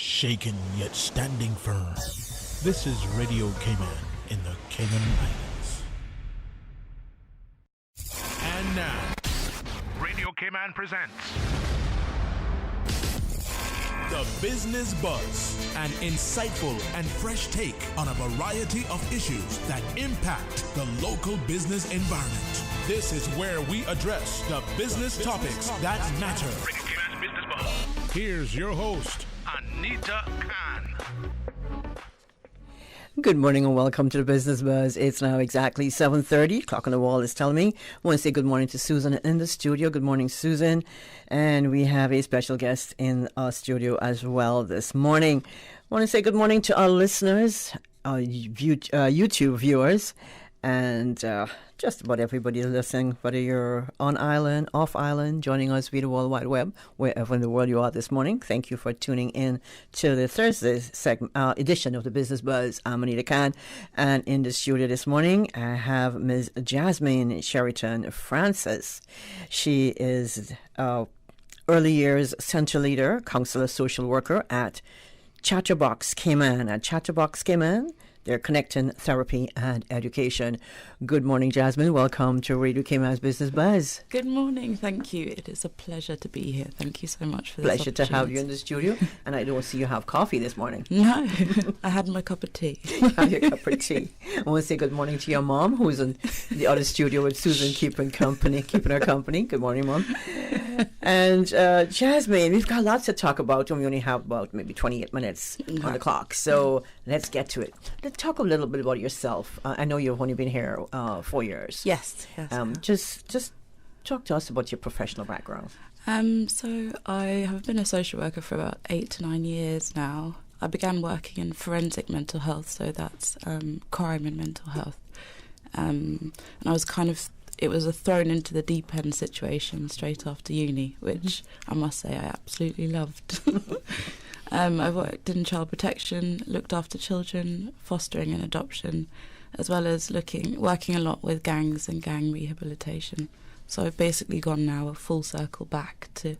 Shaken yet standing firm. This is Radio Cayman in the Cayman Islands. And now, Radio Cayman presents The Business Buzz, an insightful and fresh take on a variety of issues that impact the local business environment. This is where we address the business topics that matter. Radio Cayman's Business Buzz. Here's your host, Anita Khan. Good morning and welcome to the Business Buzz. It's now exactly 7:30. Clock on the wall is telling me. I want to say good morning to Susan in the studio. Good morning, Susan. And we have a special guest in our studio as well this morning. I want to say good morning to our listeners, our YouTube viewers, and just about everybody listening, whether you're on island, off island, joining us via the World Wide Web, wherever in the world you are this morning. Thank you for tuning in to the Thursday edition of the Business Buzz. I'm Anita Khan, and in the studio this morning, I have Ms. Jasmine Sheraton Francis. She is early years center leader, counselor, social worker at Chatterbox Cayman. At Chatterbox Cayman, they're connecting therapy and education. Good morning, Jasmine. Welcome to Radio Cayman's Business Buzz. Good morning. Thank you. It is a pleasure to be here. Thank you so much for this Pleasure to have you in the studio. And I don't see you have coffee this morning. No, I had my cup of tea. Have your cup of tea. I want to say good morning to your mom, who's in the other studio with Susan, keeping her company. Good morning, Mom. And Jasmine, we've got lots to talk about, and we only have about maybe 28 minutes on the clock. So let's get to it. Let's talk a little bit about yourself. I know you've only been here 4 years. Yes. Just talk to us about your professional background. So I have been a social worker for about 8 to 9 years now. I began working in forensic mental health, so that's crime and mental health. And I was it was a thrown into the deep end situation straight after uni, which I must say I absolutely loved. I worked in child protection, looked after children, fostering and adoption, as well as working a lot with gangs and gang rehabilitation. So I've basically gone now a full circle back to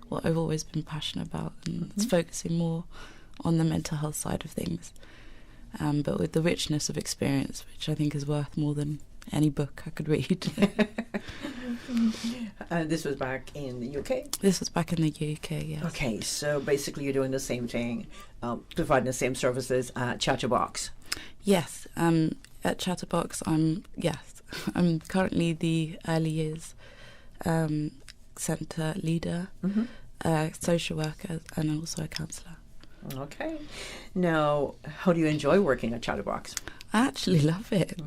what I've always been passionate about, and it's focusing more on the mental health side of things, but with the richness of experience, which I think is worth more than any book I could read. This was back in the UK? This was back in the UK, yes. Okay, so basically you're doing the same thing, providing the same services at Chatterbox. Yes, at Chatterbox I'm currently the early years centre leader, social worker, and also a counsellor. Okay. Now, how do you enjoy working at Chatterbox? I actually love it.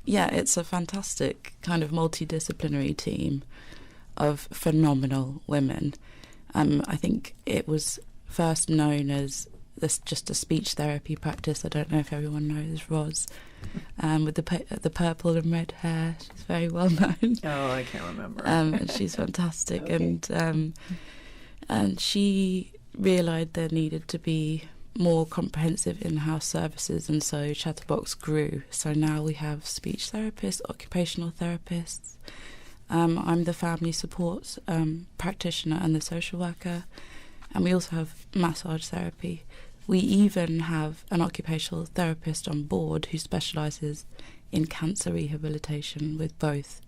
It's a fantastic kind of multidisciplinary team of phenomenal women. I think it was first known as just a speech therapy practice. I don't know if everyone knows Roz, with the purple and red hair. She's very well known. Oh, I can't remember. And she's fantastic. Okay. And she realised there needed to be more comprehensive in-house services, and so Chatterbox grew. So now we have speech therapists, occupational therapists. I'm the family support practitioner and the social worker, and we also have massage therapy. We even have an occupational therapist on board who specialises in cancer rehabilitation with both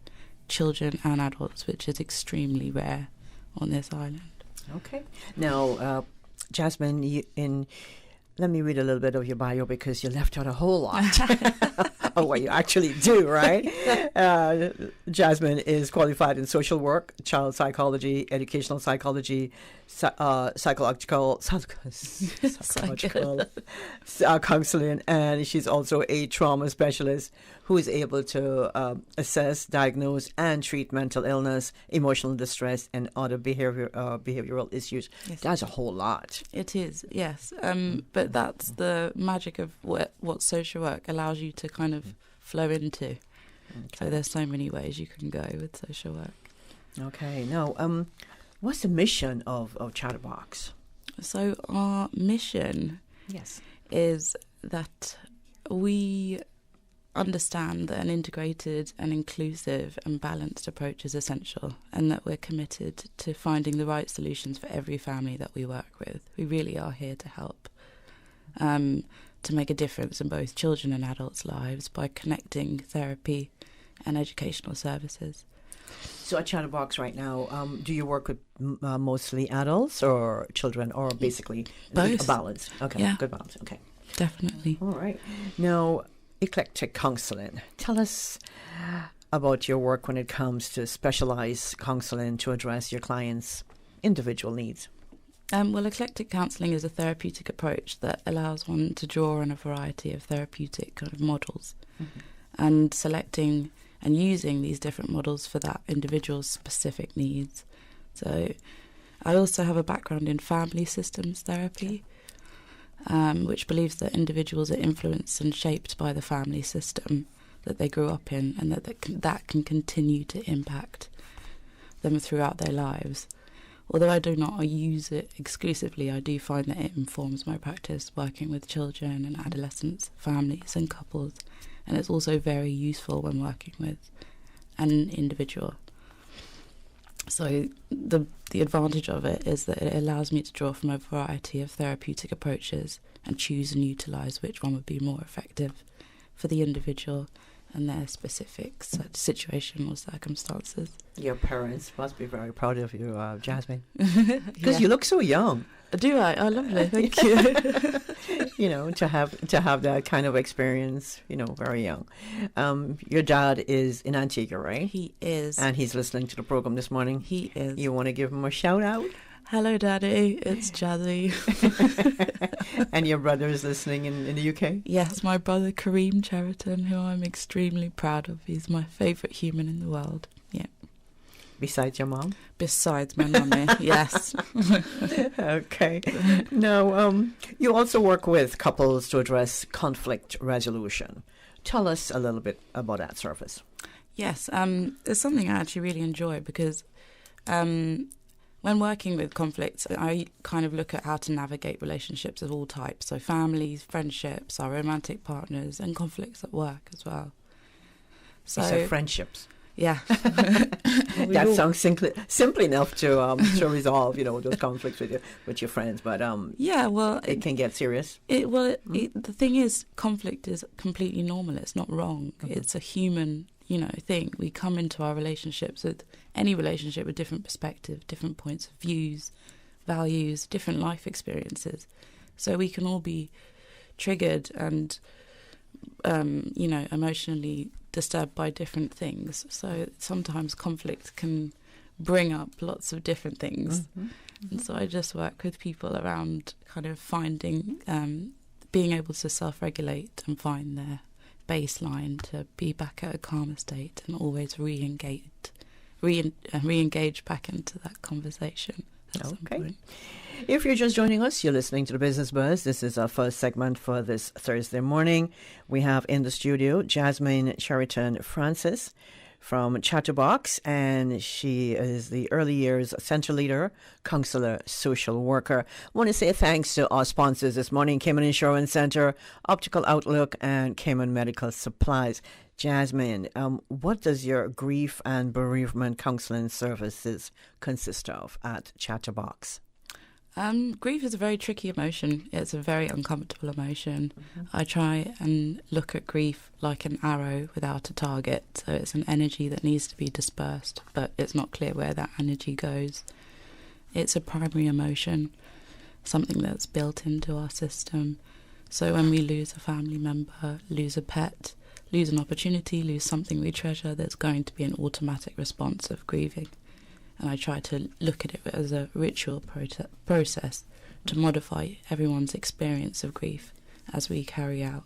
children and adults, which is extremely rare on this island. Okay. Now, Jasmine, let me read a little bit of your bio, because you left out a whole lot of what you actually do, right? Jasmine is qualified in social work, child psychology, educational psychology, psychological counseling, and she's also a trauma specialist who is able to assess, diagnose, and treat mental illness, emotional distress, and other behavioral issues. Yes. That's a whole lot. It is, yes. But that's the magic of what social work allows you to kind of flow into. Okay. So there's so many ways you can go with social work. Okay. Now, what's the mission of Chatterbox? So our mission is that we understand that an integrated and inclusive and balanced approach is essential, and that we're committed to finding the right solutions for every family that we work with. We really are here to help, to make a difference in both children and adults' lives by connecting therapy and educational services. So at Chatterbox right now, do you work with mostly adults or children, or basically both? A balance? Okay, yeah. Good balance. Okay. Definitely. All right. Now, Eclectic Counselling. Tell us about your work when it comes to specialized counselling to address your clients' individual needs. Well, Eclectic Counselling is a therapeutic approach that allows one to draw on a variety of therapeutic kind of models, and selecting and using these different models for that individual's specific needs. So I also have a background in family systems therapy, which believes that individuals are influenced and shaped by the family system that they grew up in, and that can continue to impact them throughout their lives. Although I do not use it exclusively, I do find that it informs my practice working with children and adolescents, families and couples, and it's also very useful when working with an individual. So the advantage of it is that it allows me to draw from a variety of therapeutic approaches and choose and utilise which one would be more effective for the individual and their specific situation or circumstances. Your parents must be very proud of you, Jasmine, because you look so young. Do I? Oh, lovely. Thank you. You know, to have that kind of experience, you know, very young. Your dad is in Antigua, right? He is. And he's listening to the program this morning. He is. You want to give him a shout out? Hello, Daddy. It's Jazzy. And your brother is listening in the UK? Yes, my brother Kareem Cheriton, who I'm extremely proud of. He's my favourite human in the world. Yeah. Besides your mom? Besides my mummy, yes. Okay. Now, you also work with couples to address conflict resolution. Tell us a little bit about that service. Yes, it's something I actually really enjoy because when working with conflicts, I kind of look at how to navigate relationships of all types. So families, friendships, our romantic partners, and conflicts at work as well. So friendships. Yeah. That sounds simple enough to resolve, you know, those conflicts with your friends. But yeah, well, it can get serious. The thing is, conflict is completely normal. It's not wrong. It's a human, thing. We come into our relationships with any relationship with different perspectives, different points of views, values, different life experiences. So we can all be triggered and, emotionally disturbed by different things. So sometimes conflict can bring up lots of different things. Mm-hmm. And so I just work with people around kind of finding, being able to self-regulate and find their baseline to be back at a calmer state and always re-engage back into that conversation at some point. If you're just joining us, you're listening to The Business Buzz. This is our first segment for this Thursday morning. We have in the studio Jasmine Cheriton Francis from Chatterbox, and she is the Early Years Center Leader, Counselor, Social Worker. I want to say thanks to our sponsors this morning, Cayman Insurance Center, Optical Outlook, and Cayman Medical Supplies. Jasmine, what does your grief and bereavement counseling services consist of at Chatterbox? Grief is a very tricky emotion. It's a very uncomfortable emotion. Mm-hmm. I try and look at grief like an arrow without a target. So it's an energy that needs to be dispersed, but it's not clear where that energy goes. It's a primary emotion, something that's built into our system. So when we lose a family member, lose a pet, lose an opportunity, lose something we treasure, there's going to be an automatic response of grieving. And I try to look at it as a ritual process to modify everyone's experience of grief as we carry out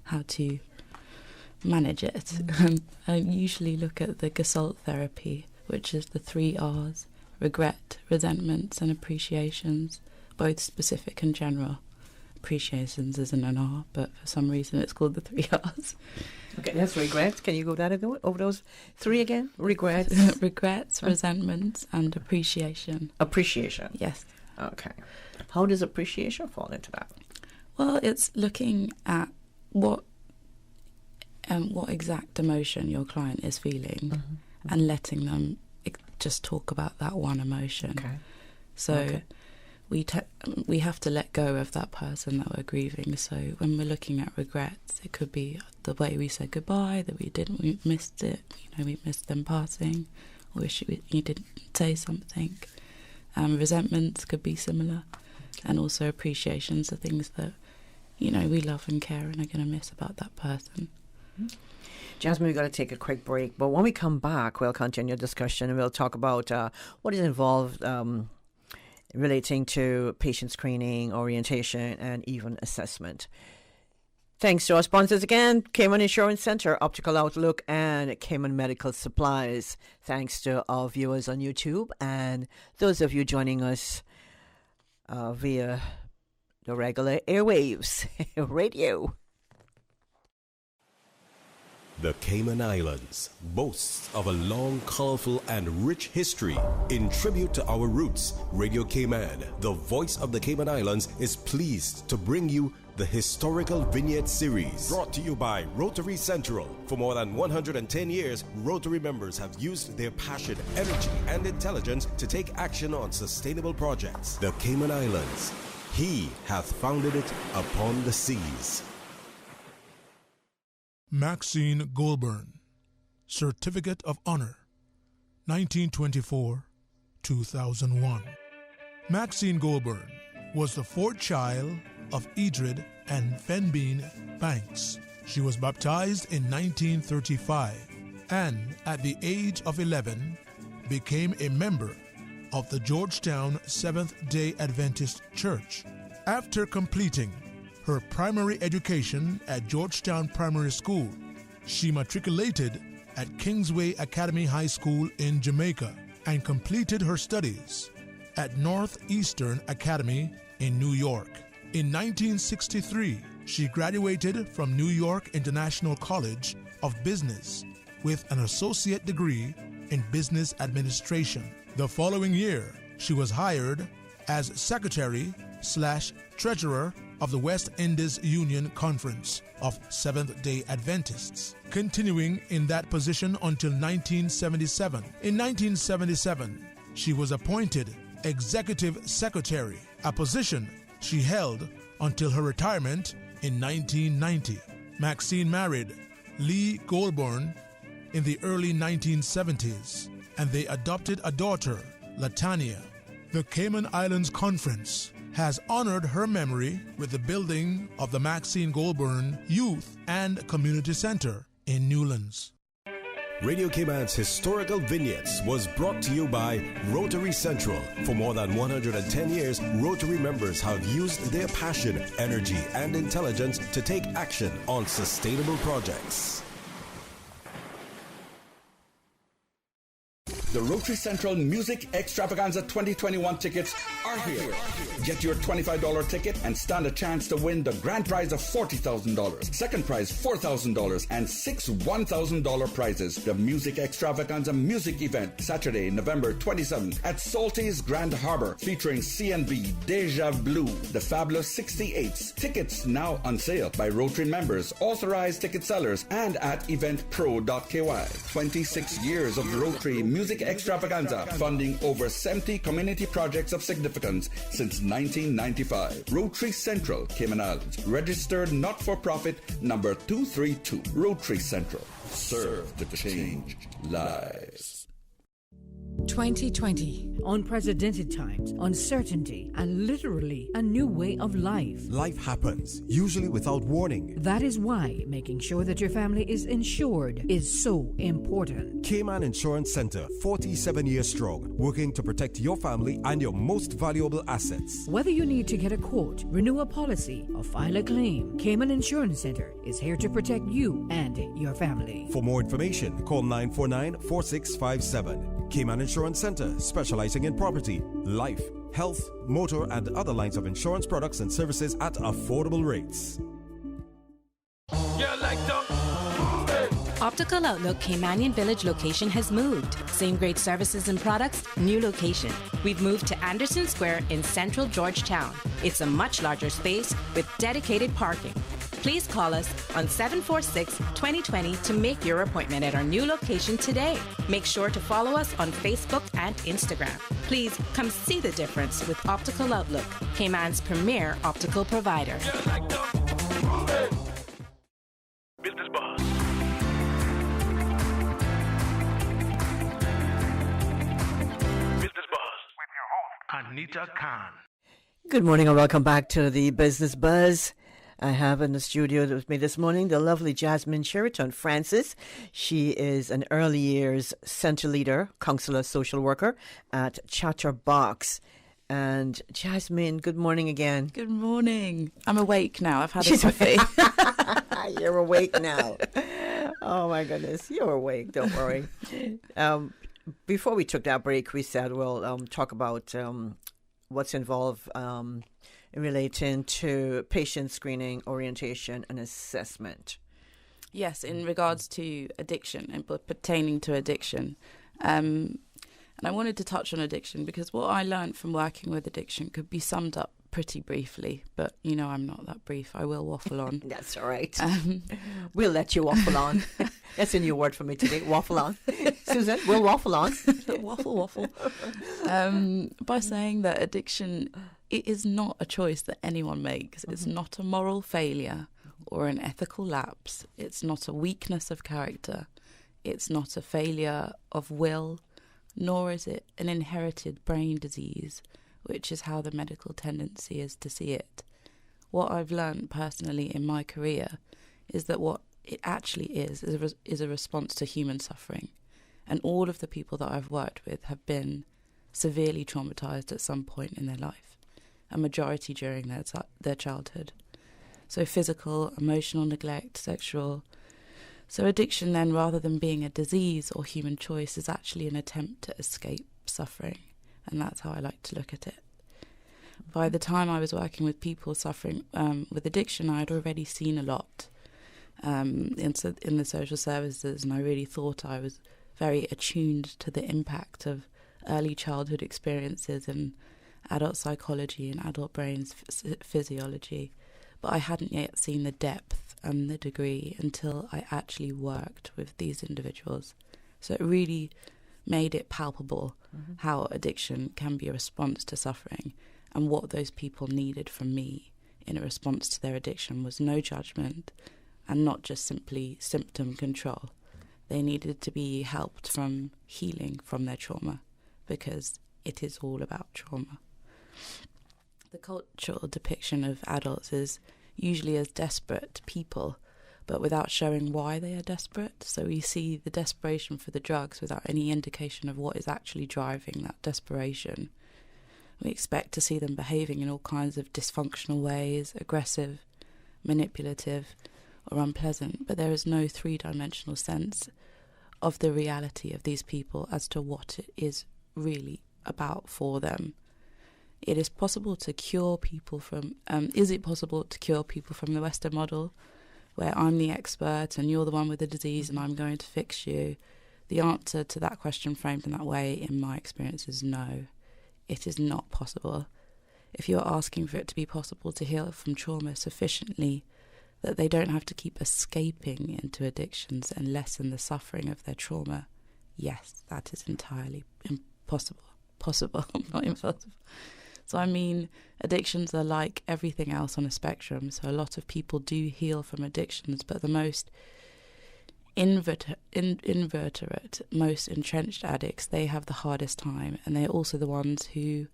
how to manage it. Mm-hmm. I usually look at the Gestalt therapy, which is the 3 R's: regret, resentments and appreciations, both specific and general. Appreciations isn't an R, but for some reason it's called the 3 R's. Okay, that's regrets. Can you go that over those 3 again? Regrets. Regrets, resentments, and appreciation. Appreciation. Yes. Okay. How does appreciation fall into that? Well, it's looking at what what exact emotion your client is feeling, and letting them just talk about that one emotion. Okay. So we have to let go of that person that we're grieving. So when we're looking at regrets, it could be the way we said goodbye, that we missed it, we missed them passing, or wish you didn't say something. Resentments could be similar, and also appreciations of things that we love and care and are going to miss about that person. Jasmine, we've got to take a quick break, but when we come back, we'll continue the discussion and we'll talk about what is involved relating to patient screening, orientation, and even assessment. Thanks to our sponsors again, Cayman Insurance Center, Optical Outlook, and Cayman Medical Supplies. Thanks to our viewers on YouTube and those of you joining us via the regular airwaves radio. The Cayman Islands boasts of a long, colorful, and rich history. In tribute to our roots, Radio Cayman, the voice of the Cayman Islands, is pleased to bring you the Historical Vignette Series, brought to you by Rotary Central. For more than 110 years, Rotary members have used their passion, energy, and intelligence to take action on sustainable projects. The Cayman Islands, He hath founded it upon the seas. Maxine Goulburn, Certificate of Honor, 1924-2001. Maxine Goulburn was the fourth child of Edred and Fenbean Banks. She was baptized in 1935 and, at the age of 11, became a member of the Georgetown Seventh-day Adventist Church. After completing her primary education at Georgetown Primary School, she matriculated at Kingsway Academy High School in Jamaica and completed her studies at Northeastern Academy in New York. In 1963, she graduated from New York International College of Business with an associate degree in business administration. The following year, she was hired as secretary/treasurer of the West Indies Union Conference of Seventh-day Adventists, continuing in that position until 1977. In 1977, she was appointed executive secretary, a position she held until her retirement in 1990. Maxine married Lee Goulburn in the early 1970s, and they adopted a daughter, Latanya. The Cayman Islands Conference has honored her memory with the building of the Maxine Goulburn Youth and Community Center in Newlands. Radio Cayman's Historical Vignettes was brought to you by Rotary Central. For more than 110 years, Rotary members have used their passion, energy, and intelligence to take action on sustainable projects. The Rotary Central Music Extravaganza 2021 tickets are here. Get your $25 ticket and stand a chance to win the grand prize of $40,000, second prize $4,000, and 6 $1,000 prizes. The Music Extravaganza music event, Saturday, November 27th at Salty's Grand Harbor, featuring CNB, Deja Blue, The Fabulous 68s. Tickets now on sale by Rotary members, authorized ticket sellers, and at eventpro.ky. 26 years of Rotary Music Extravaganza, funding over 70 community projects of significance since 1995. Rotary Central, Cayman Islands. Registered not-for-profit number 232. Rotary Central. Serve to change lives. 2020. Unprecedented times, uncertainty, and literally a new way of life. Life happens, usually without warning. That is why making sure that your family is insured is so important. Cayman Insurance Center, 47 years strong, working to protect your family and your most valuable assets. Whether you need to get a quote, renew a policy, or file a claim, Cayman Insurance Center is here to protect you and your family. For more information, call 949-4657. Cayman Insurance Center, specializing in property, life, health, motor, and other lines of insurance products and services at affordable rates. Optical Outlook Caymanian Village location has moved. Same great services and products, new location. We've moved to Anderson Square in central Georgetown. It's a much larger space with dedicated parking. Please call us on 746-2020 to make your appointment at our new location today. Make sure to follow us on Facebook and Instagram. Please come see the difference with Optical Outlook, Cayman's premier optical provider. Business Buzz. Business Buzz with your host, Anita Khan. Good morning and welcome back to the Business Buzz. I have in the studio with me this morning the lovely Jasmine Sheraton Francis. She is an early years center leader, counselor, social worker at Chatterbox. And Jasmine, good morning again. Good morning. I'm awake now. I've had a coffee. You're awake now. Oh my goodness, you're awake. Don't worry. Before we took that break, we said we'll talk about what's involved in relating to patient screening, orientation, and assessment. Yes, in regards to addiction and pertaining to addiction. And I wanted to touch on addiction because what I learned from working with addiction could be summed up pretty briefly, but you know I'm not that brief. I will waffle on. That's all right. We'll let you waffle on. That's a new word for me today, waffle on. Susan, we'll waffle on. Waffle. By saying that addiction, it is not a choice that anyone makes. It's not a moral failure or an ethical lapse. It's not a weakness of character. It's not a failure of will, nor is it an inherited brain disease, which is how the medical tendency is to see it. What I've learned personally in my career is that what it actually is a response to human suffering. And all of the people that I've worked with have been severely traumatized at some point in their life, a majority during their childhood. So physical, emotional neglect, sexual. So addiction then, rather than being a disease or human choice, is actually an attempt to escape suffering. And that's how I like to look at it. By the time I was working with people suffering with addiction, I had already seen a lot in the social services, and I really thought I was very attuned to the impact of early childhood experiences in adult psychology and adult brains physiology. But I hadn't yet seen the depth and the degree until I actually worked with these individuals. So it really made it palpable how addiction can be a response to suffering, and what those people needed from me in a response to their addiction was no judgment and not just simply symptom control. They needed to be helped from healing from their trauma, because it is all about trauma. The cultural depiction of adults is usually as desperate people, but without showing why they are desperate. So we see the desperation for the drugs without any indication of what is actually driving that desperation. We expect to see them behaving in all kinds of dysfunctional ways, aggressive, manipulative, or unpleasant, but there is no three-dimensional sense of the reality of these people as to what it is really about for them. It is possible to cure people from... is it possible to cure people from the Western model, where I'm the expert and you're the one with the disease and I'm going to fix you? The answer to that question framed in that way, in my experience, is no. It is not possible. If you're asking for it to be possible to heal from trauma sufficiently that they don't have to keep escaping into addictions and lessen the suffering of their trauma, yes, that is entirely impossible. Possible, not impossible. So I mean, addictions are like everything else on a spectrum. So a lot of people do heal from addictions, but the most inveterate, most entrenched addicts, they have the hardest time, and they're also the ones who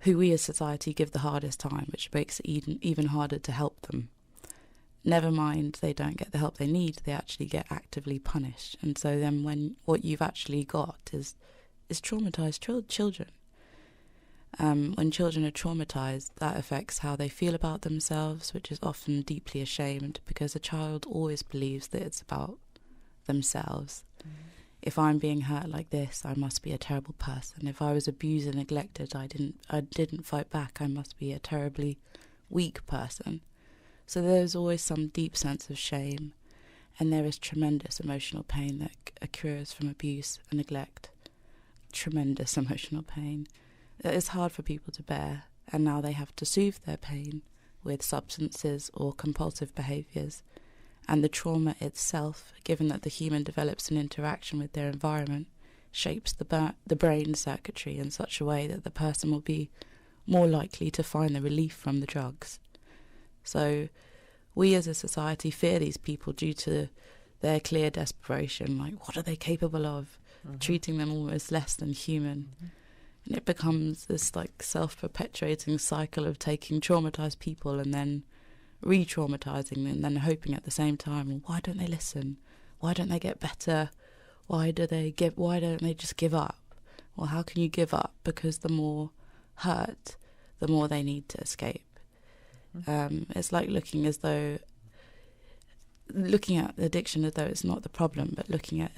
we as society give the hardest time, which makes it even harder to help them. Never mind they don't get the help they need, they actually get actively punished. And so then when what you've actually got is traumatized children. When children are traumatized, that affects how they feel about themselves, which is often deeply ashamed, because a child always believes that it's about themselves. If I'm being hurt like this, I must be a terrible person. If I was abused and neglected, I didn't fight back, I must be a terribly weak person. So there's always some deep sense of shame, and there is tremendous emotional pain that occurs from abuse and neglect. Tremendous emotional pain that is hard for people to bear, and now they have to soothe their pain with substances or compulsive behaviours. And the trauma itself, given that the human develops an interaction with their environment, shapes the brain circuitry in such a way that the person will be more likely to find the relief from the drugs. So we as a society fear these people due to their clear desperation, like what are they capable of, treating them almost less than human. And it becomes this like self-perpetuating cycle of taking traumatised people and then re-traumatising them and then hoping at the same time, well, why don't they listen? Why don't they get better? Why don't they just give up? Well, how can you give up? Because the more hurt, the more they need to escape. It's like looking at addiction as though it's not the problem, but looking at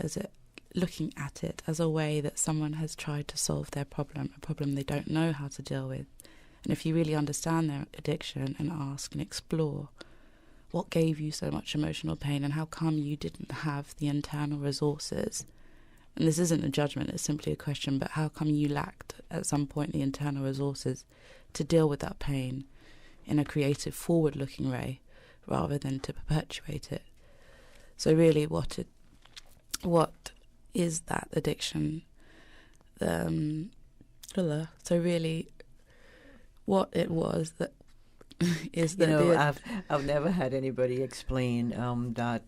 it as a way that someone has tried to solve their problem, a problem they don't know how to deal with. And if you really understand their addiction and ask and explore what gave you so much emotional pain and how come you didn't have the internal resources, and this isn't a judgment, it's simply a question, but how come you lacked at some point the internal resources to deal with that pain in a creative, forward-looking way rather than to perpetuate it? So really what is that addiction? So really what it was that is that I've never had anybody explain that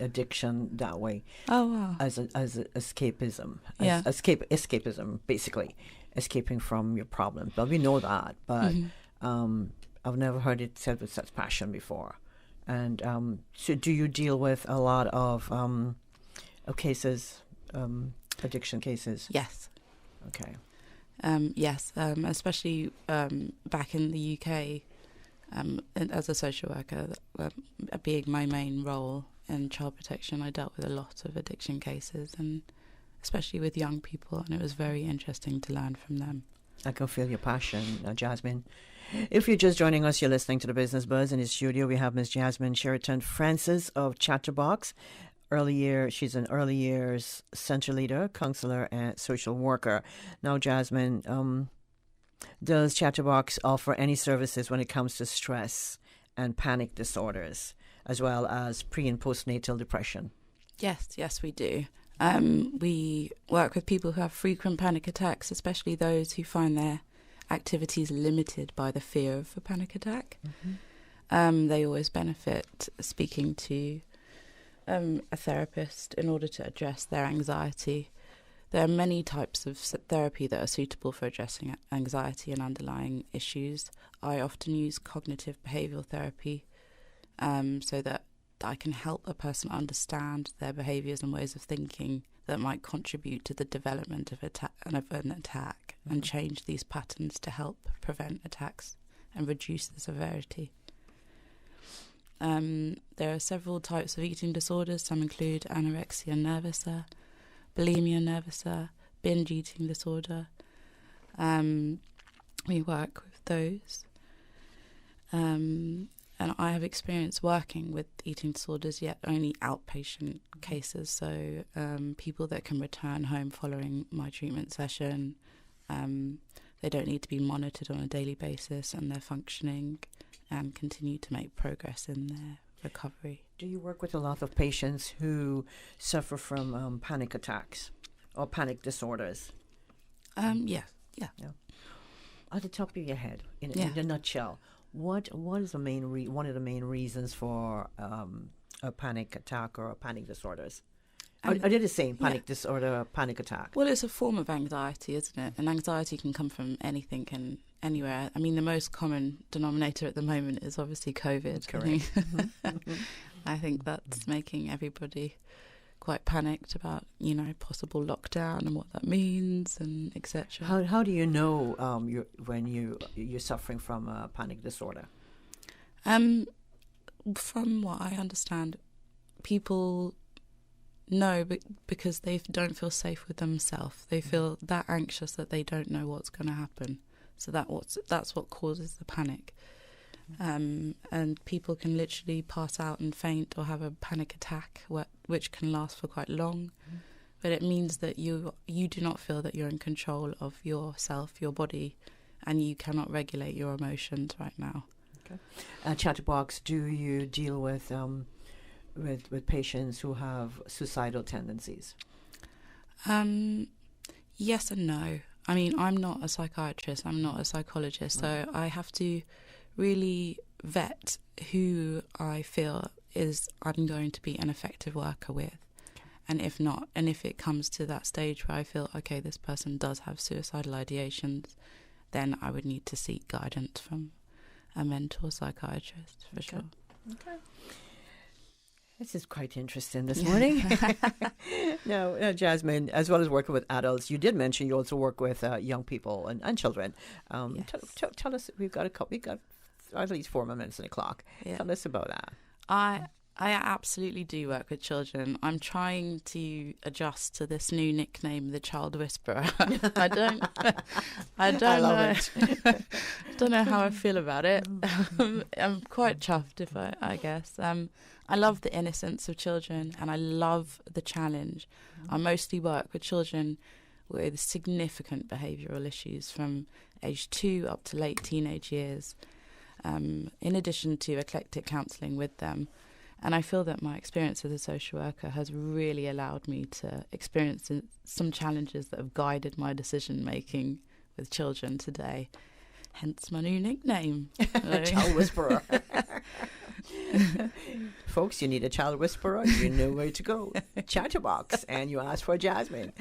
addiction that way. Oh wow! As escapism, Yeah. Escapism, basically escaping from your problems. But we know that. But I've never heard it said with such passion before. And so, do you deal with a lot of cases, addiction cases? Yes. Okay. Yes, especially back in the UK, and as a social worker, being my main role in child protection, I dealt with a lot of addiction cases, and especially with young people, and it was very interesting to learn from them. I can feel your passion, Jasmine. If you're just joining us, you're listening to The Business Buzz. In the studio, we have Ms. Jasmine Sheraton Francis of Chatterbox. She's an early years center leader, counselor, and social worker. Now, Jasmine, does Chatterbox offer any services when it comes to stress and panic disorders, as well as pre- and postnatal depression? Yes, we do. We work with people who have frequent panic attacks, especially those who find their activities limited by the fear of a panic attack. They always benefit speaking to a therapist in order to address their anxiety. There are many types of therapy that are suitable for addressing anxiety and underlying issues. I often use cognitive behavioural therapy so that I can help a person understand their behaviours and ways of thinking that might contribute to the development of an attack and change these patterns to help prevent attacks and reduce the severity. There are several types of eating disorders. Some include anorexia nervosa, bulimia nervosa, binge eating disorder. We work with those. And I have experience working with eating disorders, yet only outpatient cases. So people that can return home following my treatment session, they don't need to be monitored on a daily basis, and they're functioning and continue to make progress in their recovery. Do you work with a lot of patients who suffer from panic attacks or panic disorders? Yeah. At the top of your head, in a nutshell, what is the main one of the main reasons for a panic attack or panic disorders? I did the same, panic disorder, panic attack. Well, it's a form of anxiety, isn't it? And anxiety can come from anything and anywhere. I mean, the most common denominator at the moment is obviously COVID. Correct. I think that's making everybody quite panicked about, possible lockdown and what that means and etc. How do you know when you're suffering from a panic disorder? From what I understand, people know because they don't feel safe with themselves. They feel that anxious that they don't know what's going to happen. So that's what causes the panic. And people can literally pass out and faint or have a panic attack, which can last for quite long. But it means that you do not feel that you're in control of yourself, your body, and you cannot regulate your emotions right now. Chatterbox, do you deal with patients who have suicidal tendencies? Yes and no. I mean, I'm not a psychiatrist, I'm not a psychologist, so I have to really vet who I feel I'm going to be an effective worker with. And if not, and if it comes to that stage where I feel, okay, this person does have suicidal ideations, then I would need to seek guidance from a mental psychiatrist, for sure. Okay. This is quite interesting this morning. Now, Jasmine, as well as working with adults, you did mention you also work with young people and children. Yes. Tell us, we've got at least 4 minutes on the clock. Yeah. Tell us about that. I absolutely do work with children. I'm trying to adjust to this new nickname, the Child Whisperer. I don't know how I feel about it. I'm quite chuffed, I guess. I love the innocence of children, and I love the challenge. I mostly work with children with significant behavioural issues from age 2 up to late teenage years, in addition to eclectic counselling with them. And I feel that my experience as a social worker has really allowed me to experience some challenges that have guided my decision-making with children today. Hence my new nickname. Child Whisperer. Folks, you need a child whisperer, you know where to go. Chatterbox, and you ask for Jasmine.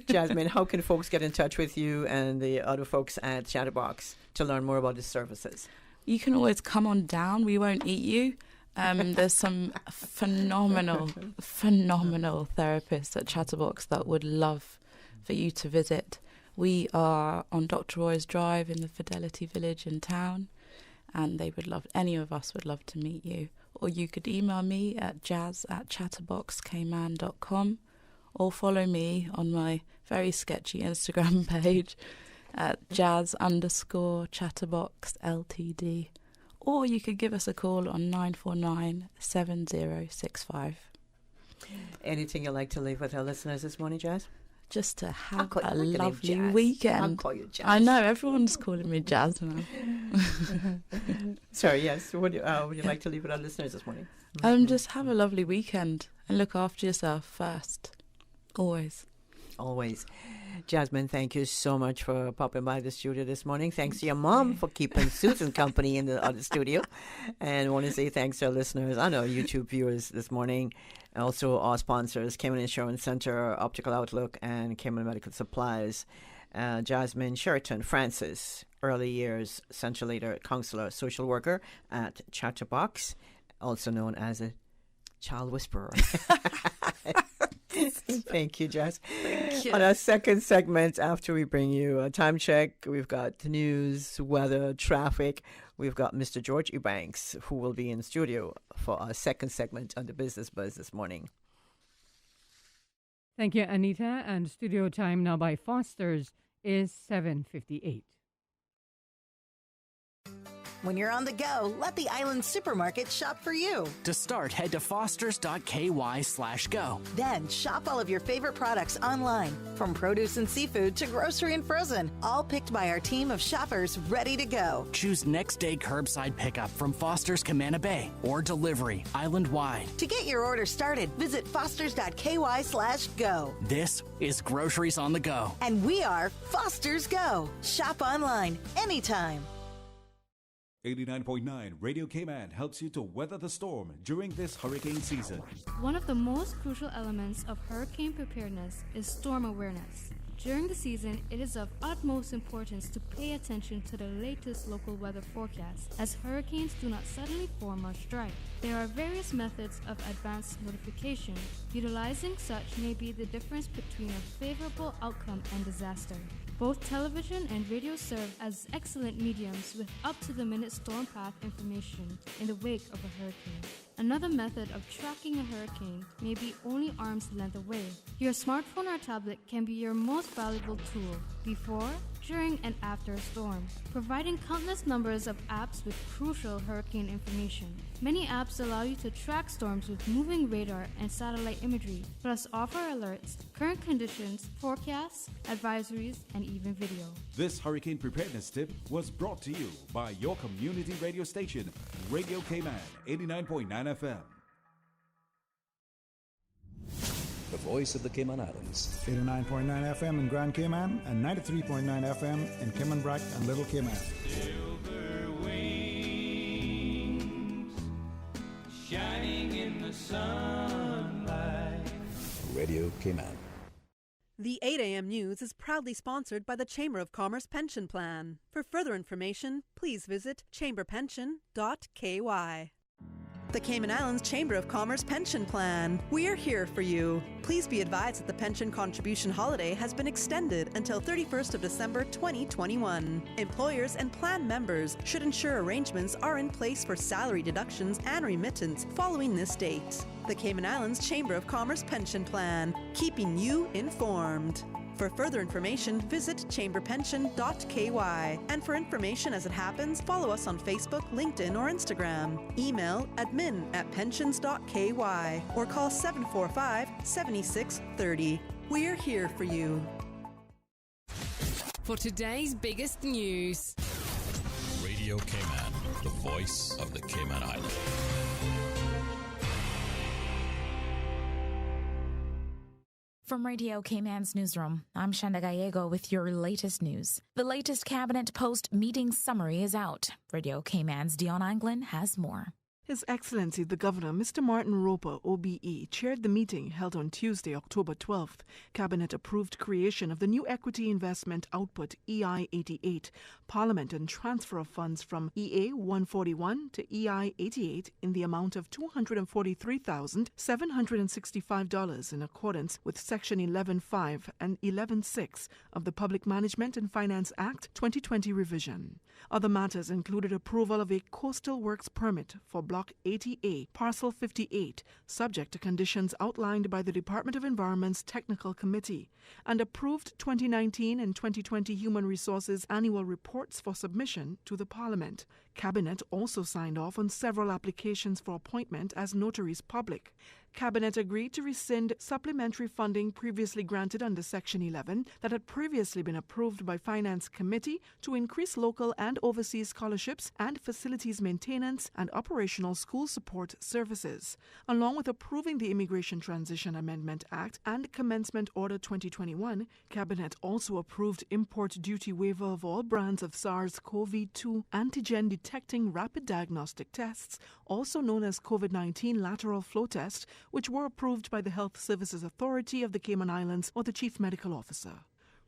Jasmine, how can folks get in touch with you and the other folks at Chatterbox to learn more about the services? You can always come on down. We won't eat you. There's some phenomenal therapists at Chatterbox that would love for you to visit. We are on Dr. Roy's Drive in the Fidelity Village in town, and any of us would love to meet you. Or you could email me at jazz@chatterboxkman.com, or follow me on my very sketchy Instagram page at jazz_Chatterbox Ltd. Or you could give us a call on 949-7065. Anything you'd like to leave with our listeners this morning, Jazz? Just to have a lovely weekend. I'll call you Jazz. I know, everyone's calling me Jazz now. Sorry, yes. Would you like to leave with our listeners this morning? Just have a lovely weekend and look after yourself first. Always. Jasmine, thank you so much for popping by the studio this morning. Thanks to your mom for keeping Susan company in the other studio. And I want to say thanks to our listeners, I know YouTube viewers this morning. And also our sponsors, Cayman Insurance Center, Optical Outlook, and Cayman Medical Supplies. Jasmine Sheraton Francis, early years central leader, counselor, social worker at Chatterbox, also known as a child whisperer. Thank you, Jess. Thank you. On our second segment, after we bring you a time check, we've got the news, weather, traffic. We've got Mr. George Eubanks, who will be in the studio for our second segment on the Business Buzz this morning. Thank you, Anita. And studio time now by Foster's is 7:58. When you're on the go, let the Island Supermarket shop for you. To start, head to fosters.ky/go. Then shop all of your favorite products online, from produce and seafood to grocery and frozen, all picked by our team of shoppers ready to go. Choose next day curbside pickup from Foster's Camana Bay or delivery island-wide. To get your order started, visit fosters.ky/go. This is Groceries on the Go. And we are Foster's Go. Shop online anytime. 89.9 Radio Cayman helps you to weather the storm during this hurricane season. One of the most crucial elements of hurricane preparedness is storm awareness. During the season, it is of utmost importance to pay attention to the latest local weather forecast, as hurricanes do not suddenly form or strike. There are various methods of advance notification. Utilizing such may be the difference between a favorable outcome and disaster. Both television and radio serve as excellent mediums with up-to-the-minute storm path information in the wake of a hurricane. Another method of tracking a hurricane may be only arm's length away. Your smartphone or tablet can be your most valuable tool before, during and after a storm, providing countless numbers of apps with crucial hurricane information. Many apps allow you to track storms with moving radar and satellite imagery, plus offer alerts, current conditions, forecasts, advisories, and even video. This hurricane preparedness tip was brought to you by your community radio station, Radio Cayman 89.9 FM. The voice of the Cayman Islands. 89.9 FM in Grand Cayman and 93.9 FM in Cayman Brac and Little Cayman. Silver wings shining in the sunlight. Radio Cayman. The 8 a.m. News is proudly sponsored by the Chamber of Commerce Pension Plan. For further information, please visit chamberpension.ky. The Cayman Islands Chamber of Commerce Pension Plan. We are here for you. Please be advised that the pension contribution holiday has been extended until 31st of December 2021. Employers and plan members should ensure arrangements are in place for salary deductions and remittance following this date. The Cayman Islands Chamber of Commerce Pension Plan, keeping you informed. For further information, visit chamberpension.ky. And for information as it happens, follow us on Facebook, LinkedIn, or Instagram. Email admin@pensions.ky or call 745-7630. We're here for you. For today's biggest news. Radio Cayman, the voice of the Cayman Islands. From Radio Cayman's newsroom, I'm Shanda Gallego with your latest news. The latest cabinet post-meeting summary is out. Radio Cayman's Dion Anglin has more. His Excellency the Governor, Mr. Martin Roper, OBE, chaired the meeting held on Tuesday, October 12th. Cabinet approved creation of the new Equity Investment Output EI-88, Parliament and transfer of funds from EA-141 to EI-88 in the amount of $243,765 in accordance with Section 11.5 and 11.6 of the Public Management and Finance Act 2020 revision. Other matters included approval of a coastal works permit for Block 80A, Parcel 58, subject to conditions outlined by the Department of Environment's Technical Committee, and approved 2019 and 2020 Human Resources Annual Reports for submission to the Parliament. Cabinet also signed off on several applications for appointment as notaries public. Cabinet agreed to rescind supplementary funding previously granted under Section 11 that had previously been approved by Finance Committee to increase local and overseas scholarships and facilities maintenance and operational school support services, along with approving the Immigration Transition Amendment Act and Commencement Order 2021. Cabinet also approved import duty waiver of all brands of SARS-CoV-2 antigen detecting rapid diagnostic tests, also known as COVID-19 lateral flow test, which were approved by the Health Services Authority of the Cayman Islands or the Chief Medical Officer.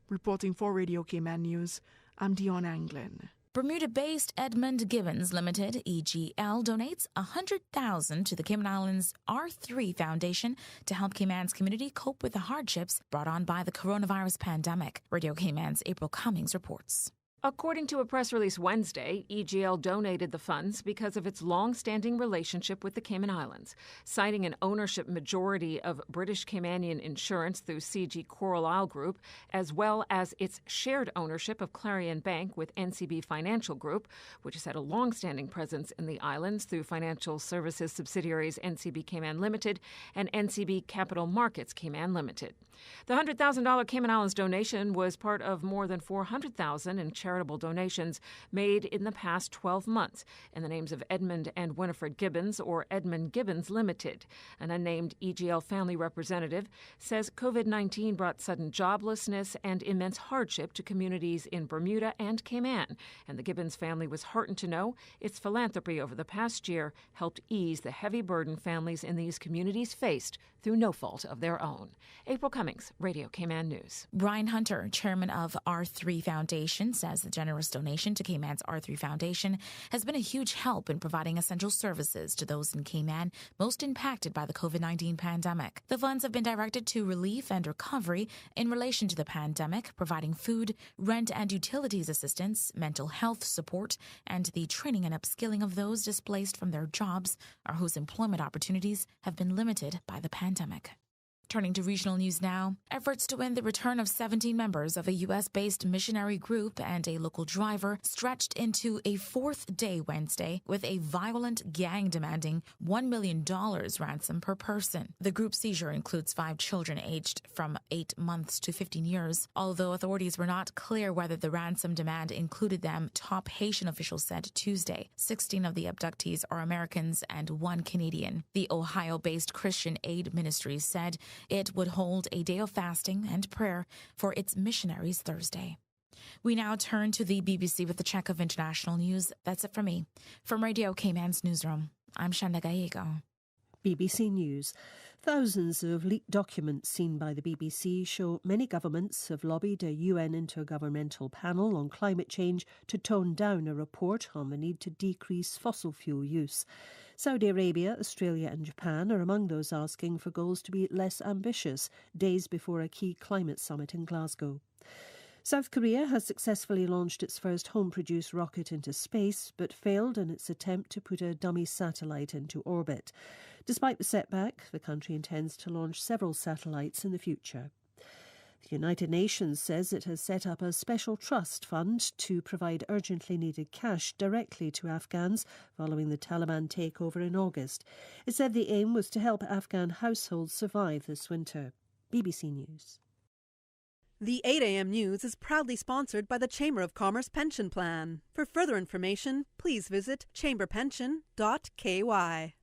Reporting for Radio Cayman News, I'm Dion Anglin. Bermuda-based Edmund Gibbons Limited, EGL, donates $100,000 to the Cayman Islands R3 Foundation to help Cayman's community cope with the hardships brought on by the coronavirus pandemic. Radio Cayman's April Cummings reports. According to a press release Wednesday, EGL donated the funds because of its long-standing relationship with the Cayman Islands, citing an ownership majority of British Caymanian Insurance through CG Coral Isle Group, as well as its shared ownership of Clarion Bank with NCB Financial Group, which has had a long-standing presence in the islands through financial services subsidiaries NCB Cayman Limited and NCB Capital Markets Cayman Limited. The $100,000 Cayman Islands donation was part of more than $400,000 in charitable donations made in the past 12 months in the names of Edmund and Winifred Gibbons, or Edmund Gibbons Limited. An unnamed EGL family representative says COVID-19 brought sudden joblessness and immense hardship to communities in Bermuda and Cayman, and the Gibbons family was heartened to know its philanthropy over the past year helped ease the heavy burden families in these communities faced through no fault of their own. April Cummings, Radio Cayman News. Brian Hunter, chairman of R3 Foundation, says the generous donation to Cayman's R3 Foundation has been a huge help in providing essential services to those in Cayman most impacted by the COVID-19 pandemic. The funds have been directed to relief and recovery in relation to the pandemic, providing food, rent and utilities assistance, mental health support, and the training and upskilling of those displaced from their jobs or whose employment opportunities have been limited by the pandemic. Turning to regional news now, efforts to win the return of 17 members of a U.S.-based missionary group and a local driver stretched into a fourth day Wednesday with a violent gang demanding $1 million ransom per person. The group seizure includes 5 children aged from 8 months to 15 years, although authorities were not clear whether the ransom demand included them, top Haitian officials said Tuesday. 16 of the abductees are Americans and 1 Canadian. The Ohio-based Christian Aid Ministry said it would hold a day of fasting and prayer for its missionaries Thursday. We now turn to the BBC with the check of international news. That's it for me. From Radio Cayman's newsroom, I'm Shanda Gallego. BBC News. Thousands of leaked documents seen by the BBC show many governments have lobbied a UN intergovernmental panel on climate change to tone down a report on the need to decrease fossil fuel use. Saudi Arabia, Australia and Japan are among those asking for goals to be less ambitious, days before a key climate summit in Glasgow. South Korea has successfully launched its first home-produced rocket into space, but failed in its attempt to put a dummy satellite into orbit. Despite the setback, the country intends to launch several satellites in the future. The United Nations says it has set up a special trust fund to provide urgently needed cash directly to Afghans following the Taliban takeover in August. It said the aim was to help Afghan households survive this winter. BBC News. The 8 a.m. news is proudly sponsored by the Chamber of Commerce Pension Plan. For further information, please visit chamberpension.ky.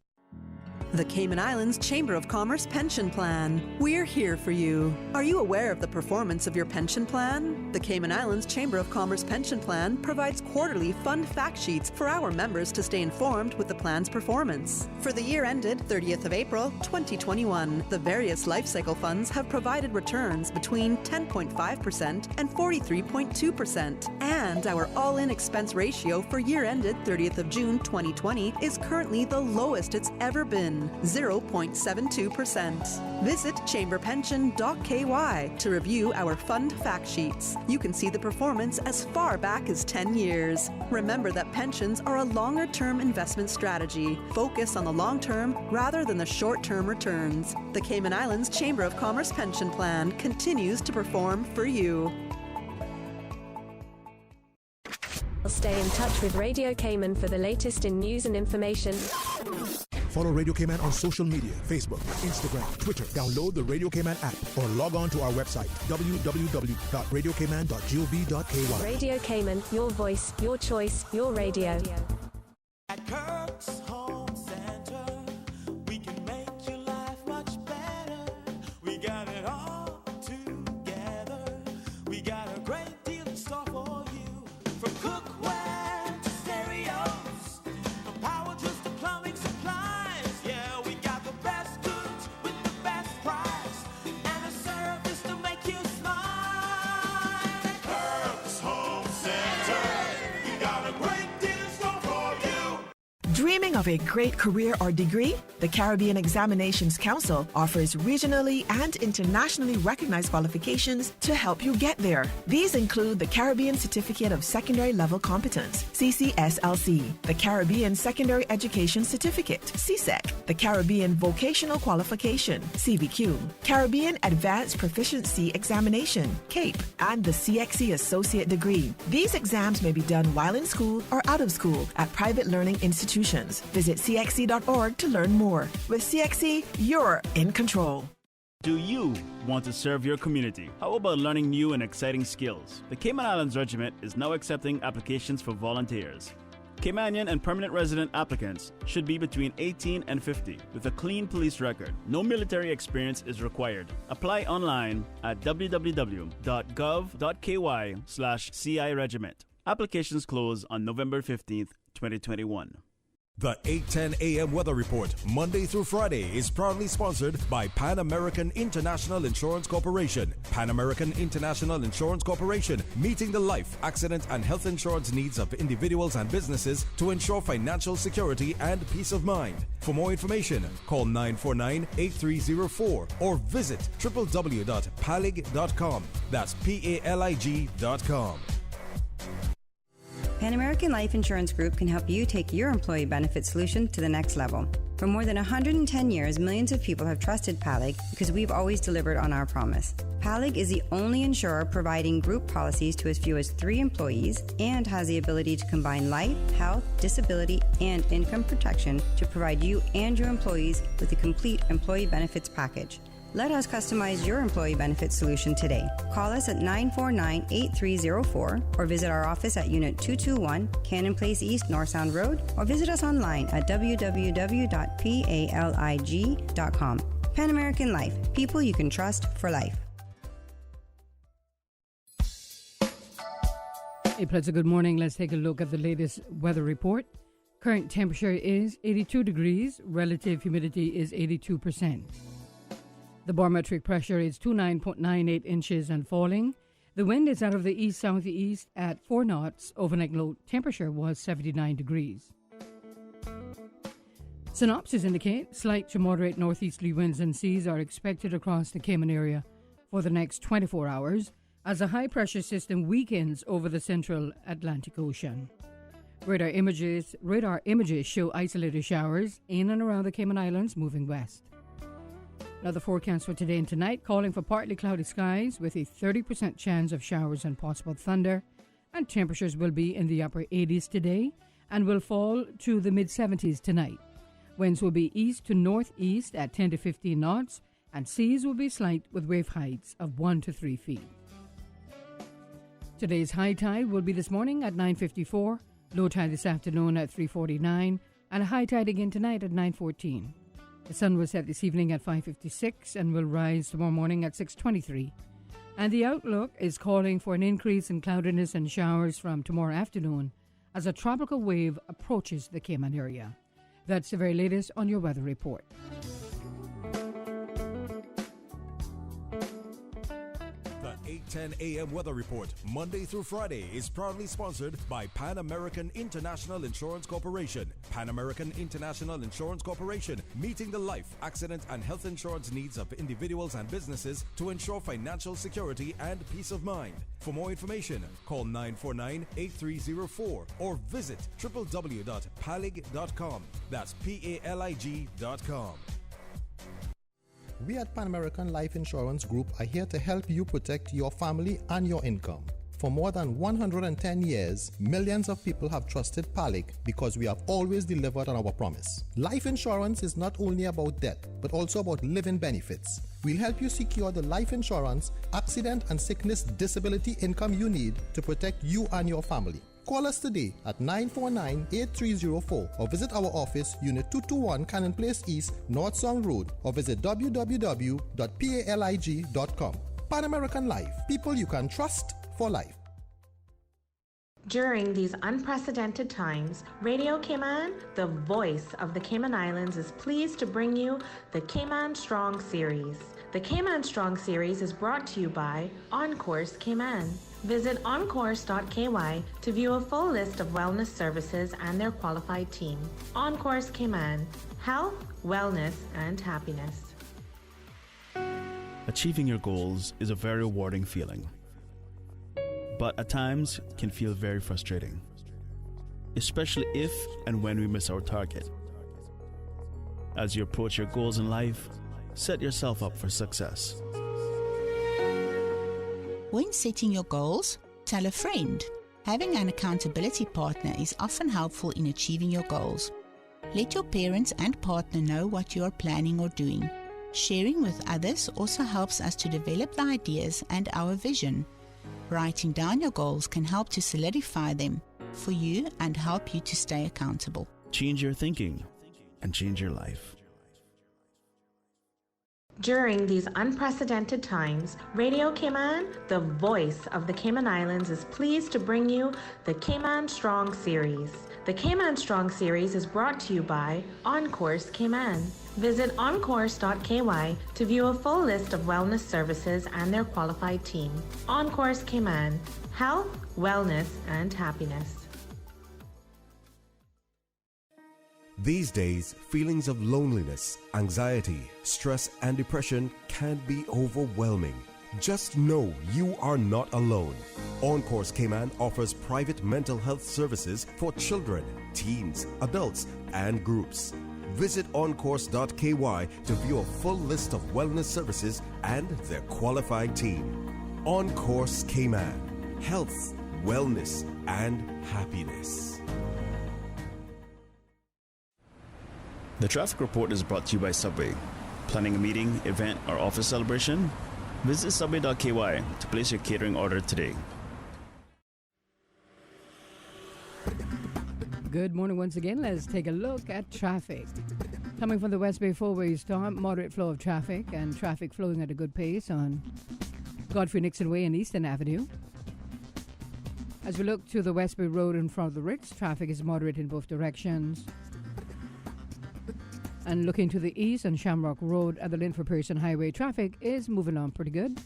The Cayman Islands Chamber of Commerce Pension Plan. We're here for you. Are you aware of the performance of your pension plan? The Cayman Islands Chamber of Commerce Pension Plan provides quarterly fund fact sheets for our members to stay informed with the plan's performance. For the year ended 30th of April, 2021, the various life cycle funds have provided returns between 10.5% and 43.2%. And our all-in expense ratio for year ended 30th of June, 2020 is currently the lowest it's ever been. 0.72%. Visit chamberpension.ky to review our fund fact sheets. You can see the performance as far back as 10 years. Remember that pensions are a longer-term investment strategy. Focus on the long term rather than the short-term returns. The Cayman Islands Chamber of Commerce Pension Plan continues to perform for you. Stay in touch with Radio Cayman for the latest in news and information. Follow Radio Cayman on social media, Facebook, Instagram, Twitter. Download the Radio Cayman app or log on to our website, www.radiocayman.gov.ky. Radio Cayman, your voice, your choice, your radio. At Kirk's Home Center, we can make your life much better. We got it all together. We got a great deal in store for you. From cookware to stereos, from power tools to plumbing supplies. Yeah, we got the best goods with the best price and a service to make you smile. At Kirk's Home Center, we got a great deal in store for you. Dreaming of a great career or degree? The Caribbean Examinations Council offers regionally and internationally recognized qualifications to help you get there. These include the Caribbean Certificate of Secondary Level Competence, CCSLC, the Caribbean Secondary Education Certificate, CSEC, the Caribbean Vocational Qualification, CVQ, Caribbean Advanced Proficiency Examination, CAPE, and the CXC Associate Degree. These exams may be done while in school or out of school at private learning institutions. Visit cxc.org to learn more. With CXC, you're in control. Do you want to serve your community? How about learning new and exciting skills? The Cayman Islands Regiment is now accepting applications for volunteers. Caymanian and permanent resident applicants should be between 18 and 50 with a clean police record. No military experience is required. Apply online at www.gov.ky/CI Regiment. Applications close on November 15th, 2021. The 8:10 a.m. Weather Report, Monday through Friday, is proudly sponsored by Pan American International Insurance Corporation. Pan American International Insurance Corporation, meeting the life, accident, and health insurance needs of individuals and businesses to ensure financial security and peace of mind. For more information, call 949-8304 or visit www.palig.com. That's PALIG.com. Pan American Life Insurance Group can help you take your employee benefit solution to the next level. For more than 110 years, millions of people have trusted PALIG because we've always delivered on our promise. PALIG is the only insurer providing group policies to as few as 3 employees and has the ability to combine life, health, disability, and income protection to provide you and your employees with a complete employee benefits package. Let us customize your employee benefits solution today. Call us at 949-8304 or visit our office at Unit 221, Cannon Place East, North Sound Road, or visit us online at www.palig.com. Pan American Life. People you can trust for life. Hey, pleasant good morning. Let's take a look at the latest weather report. Current temperature is 82 degrees. Relative humidity is 82%. The barometric pressure is 29.98 inches and falling. The wind is out of the east-southeast at 4 knots. Overnight low temperature was 79 degrees. Synopsis indicate slight to moderate northeasterly winds and seas are expected across the Cayman area for the next 24 hours as a high-pressure system weakens over the central Atlantic Ocean. Radar images show isolated showers in and around the Cayman Islands moving west. Now the forecast for today and tonight calling for partly cloudy skies with a 30% chance of showers and possible thunder, and temperatures will be in the upper 80s today and will fall to the mid-70s tonight. Winds will be east to northeast at 10 to 15 knots, and seas will be slight with wave heights of 1 to 3 feet. Today's high tide will be this morning at 9:54, low tide this afternoon at 3:49, and a high tide again tonight at 9:14. The sun will set this evening at 5:56 and will rise tomorrow morning at 6:23. And the outlook is calling for an increase in cloudiness and showers from tomorrow afternoon as a tropical wave approaches the Cayman area. That's the very latest on your weather report. The 8:10 a.m. weather report, Monday through Friday, is proudly sponsored by Pan American International Insurance Corporation. Pan American International Insurance Corporation, meeting the life, accident, and health insurance needs of individuals and businesses to ensure financial security and peace of mind. For more information, call 949-8304 or visit www.palig.com. That's PALIG.com. We at Pan American Life Insurance Group are here to help you protect your family and your income. For more than 110 years, millions of people have trusted PALIG because we have always delivered on our promise. Life insurance is not only about death, but also about living benefits. We'll help you secure the life insurance, accident and sickness disability income you need to protect you and your family. Call us today at 949-8304 or visit our office, Unit 221, Cannon Place East, North Sound Road, or visit www.palig.com. Pan American Life, people you can trust for life. During these unprecedented times, Radio Cayman, the voice of the Cayman Islands, is pleased to bring you the Cayman Strong Series. The Cayman Strong Series is brought to you by Encourse Cayman. Visit encourse.ky to view a full list of wellness services and their qualified team. Encourse Cayman, health, wellness, and happiness. Achieving your goals is a very rewarding feeling, but at times can feel very frustrating, especially if and when we miss our target. As you approach your goals in life, set yourself up for success. When setting your goals, tell a friend. Having an accountability partner is often helpful in achieving your goals. Let your parents and partner know what you are planning or doing. Sharing with others also helps us to develop the ideas and our vision. Writing down your goals can help to solidify them for you and help you to stay accountable. Change your thinking and change your life. During these unprecedented times, Radio Cayman, the voice of the Cayman Islands, is pleased to bring you the Cayman Strong Series. The Cayman Strong Series is brought to you by Encourse Cayman. Visit encourse.ky to view a full list of wellness services and their qualified team. Encourse Cayman, health, wellness, and happiness. These days, feelings of loneliness, anxiety, stress, and depression can be overwhelming. Just know you are not alone. Encourse Cayman offers private mental health services for children, teens, adults, and groups. Visit oncourse.ky to view a full list of wellness services and their qualified team. On Course Cayman. Health, wellness, and happiness. The traffic report is brought to you by Subway. Planning a meeting, event, or office celebration? Visit subway.ky to place your catering order today. Good morning once again. Let's take a look at traffic. Coming from the West Bay four-way stop, moderate flow of traffic and traffic flowing at a good pace on Godfrey Nixon Way and Eastern Avenue. As we look to the West Bay Road in front of the Ritz, traffic is moderate in both directions. And looking to the east on Shamrock Road at the Linford Pearson Highway, traffic is moving on pretty good.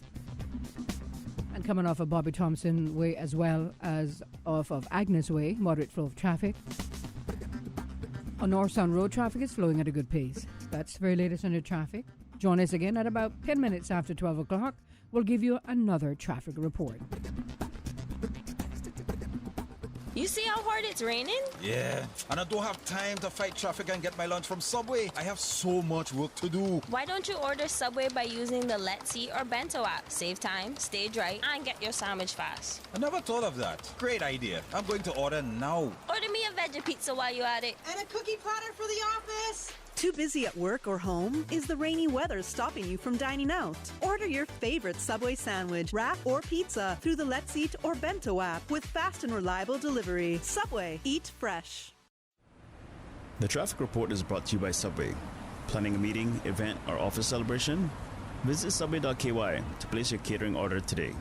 And coming off of Bobby Thompson Way as well as off of Agnes Way, moderate flow of traffic. On North Sound Road, traffic is flowing at a good pace. That's the very latest on your traffic. Join us again at about 10 minutes after 12 o'clock. We'll give you another traffic report. You see how hard it's raining? Yeah, and I don't have time to fight traffic and get my lunch from Subway. I have so much work to do. Why don't you order Subway by using the Let's Eat or Bento app? Save time, stay dry, and get your sandwich fast. I never thought of that. Great idea. I'm going to order now. Order me a veggie pizza while you're at it. And a cookie platter for the office. Too busy at work or home? Is the rainy weather stopping you from dining out? Order your favorite Subway sandwich, wrap, or pizza through the Let's Eat or Bento app with fast and reliable delivery. Subway, eat fresh. The traffic report is brought to you by Subway. Planning a meeting, event, or office celebration? Visit subway.ky to place your catering order today.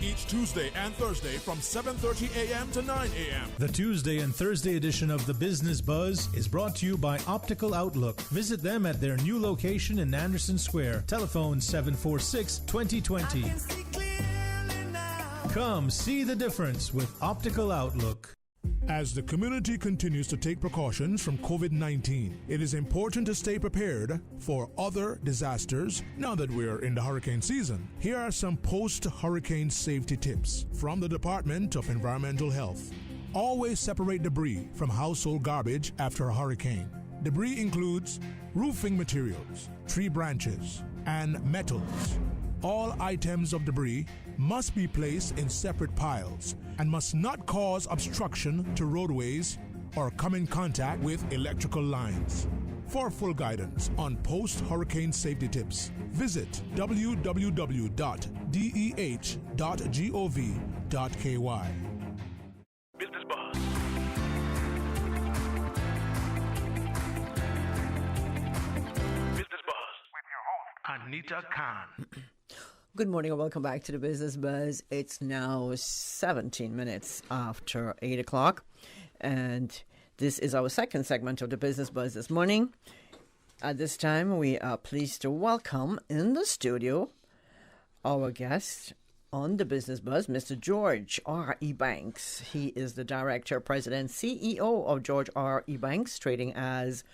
Each Tuesday and Thursday from 7:30 a.m. to 9 a.m. The Tuesday and Thursday edition of the Business Buzz is brought to you by Optical Outlook. Visit them at their new location in Anderson Square. Telephone 746-2020. Come see the difference with Optical Outlook. As the community continues to take precautions from COVID-19, it is important to stay prepared for other disasters now that we're in the hurricane season. Here are some post-hurricane safety tips from the Department of Environmental Health. Always separate debris from household garbage after a hurricane. Debris includes roofing materials, tree branches, and metals. All items of debris must be placed in separate piles and must not cause obstruction to roadways or come in contact with electrical lines. For full guidance on post-hurricane safety tips, visit www.deh.gov.ky. Business Buzz. Business Buzz with your host, Anita Khan. Good morning and welcome back to the Business Buzz. It's now 17 minutes after 8 o'clock, and this is our second segment of the Business Buzz this morning. At this time, we are pleased to welcome in the studio our guest on the Business Buzz, Mr. George R. E. Banks. He is the Director, President, CEO of George R. E. Banks, trading as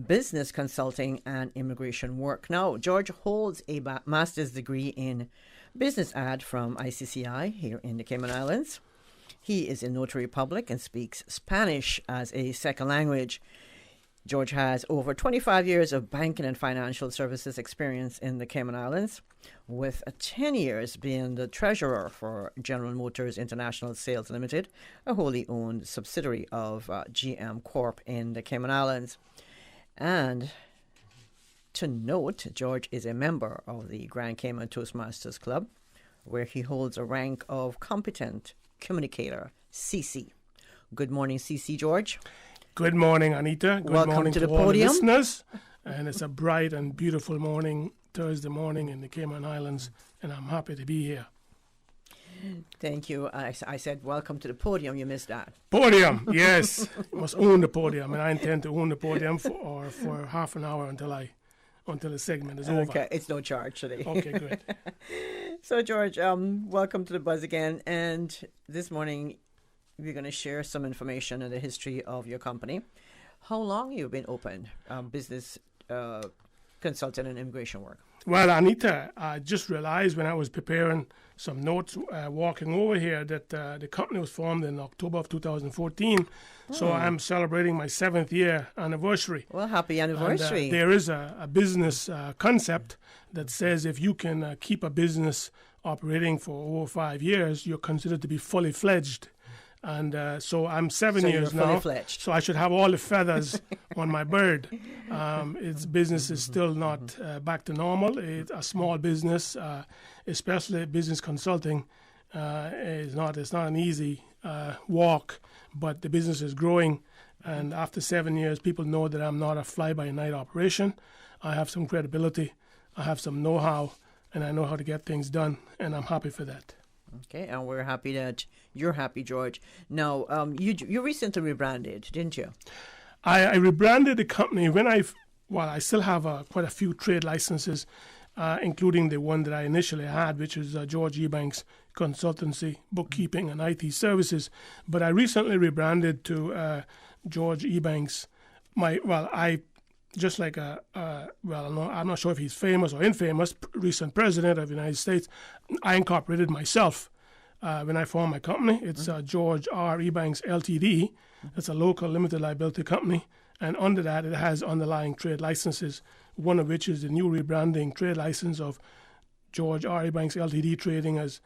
business consulting and immigration work. Now, George holds a master's degree in business ad from ICCI here in the Cayman Islands. He is a notary public and speaks Spanish as a second language. George has over 25 years of banking and financial services experience in the Cayman Islands, with 10 years being the treasurer for General Motors International Sales Limited, a wholly owned subsidiary of GM Corp in the Cayman Islands. And to note, George is a member of the Grand Cayman Toastmasters Club, where he holds a rank of Competent Communicator, CC. Good morning, CC George. Good morning, Anita. Good Welcome morning to the all podium. The listeners. And it's a bright and beautiful morning, Thursday morning in the Cayman Islands, and I'm happy to be here. Thank you. I said welcome to the podium. You missed that. Podium, yes. Must own the podium, and I intend to own the podium for half an hour until the segment is over. Okay, it's no charge today. Okay, good. So, George, welcome to the Buzz again. And this morning, we're going to share some information on the history of your company. How long have you been open, business consultant and immigration work? Well, Anita, I just realized when I was preparing some notes walking over here that the company was formed in October of 2014. So I'm celebrating my 7th year anniversary. Well, happy anniversary. And, there is a business concept that says if you can keep a business operating for over 5 years, you're considered to be fully fledged. And so I'm 7 years now, so I should have all the feathers on my bird. Its business is still not back to normal. It's a small business, especially business consulting. It's not an easy walk, but the business is growing. And after 7 years, people know that I'm not a fly-by-night operation. I have some credibility, I have some know-how, and I know how to get things done, and I'm happy for that. Okay, and we're happy that you're happy, George. Now, you recently rebranded, didn't you? I rebranded the company when I still have quite a few trade licenses, including the one that I initially had, which is George Ebanks Consultancy, Bookkeeping, and IT Services. But I recently rebranded to George Ebanks. I'm not sure if he's famous or infamous, recent president of the United States. I incorporated myself when I formed my company. It's George R. Ebanks Ltd. It's a local limited liability company. And under that, it has underlying trade licenses, one of which is the new rebranding trade license of George R. Ebanks Ltd. Trading as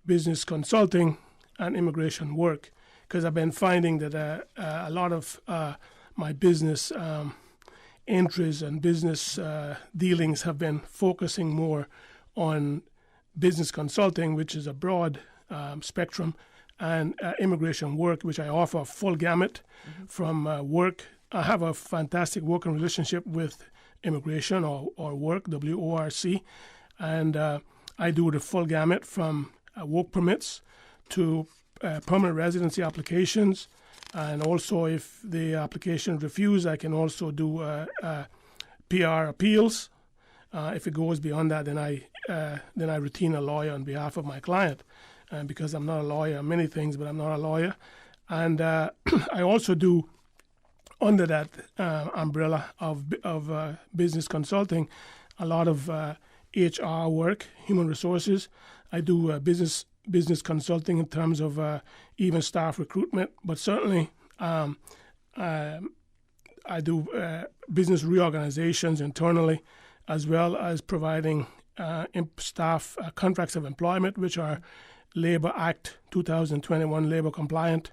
business consulting and immigration work. Because I've been finding that a lot of my business entries and business dealings have been focusing more on business consulting, which is a broad spectrum, and immigration work, which I offer a full gamut from work. I have a fantastic working relationship with immigration or work, WORC, and I do the full gamut from work permits to permanent residency applications. And also, if the application is refused, I can also do PR appeals. If it goes beyond that, then I retain a lawyer on behalf of my client, because I'm not a lawyer. Many things, but I'm not a lawyer. And I also do, under that umbrella of business consulting, a lot of HR work, human resources. I do business consulting in terms of even staff recruitment, but certainly I do business reorganizations internally, as well as providing staff contracts of employment, which are Labor Act 2021 labor compliant.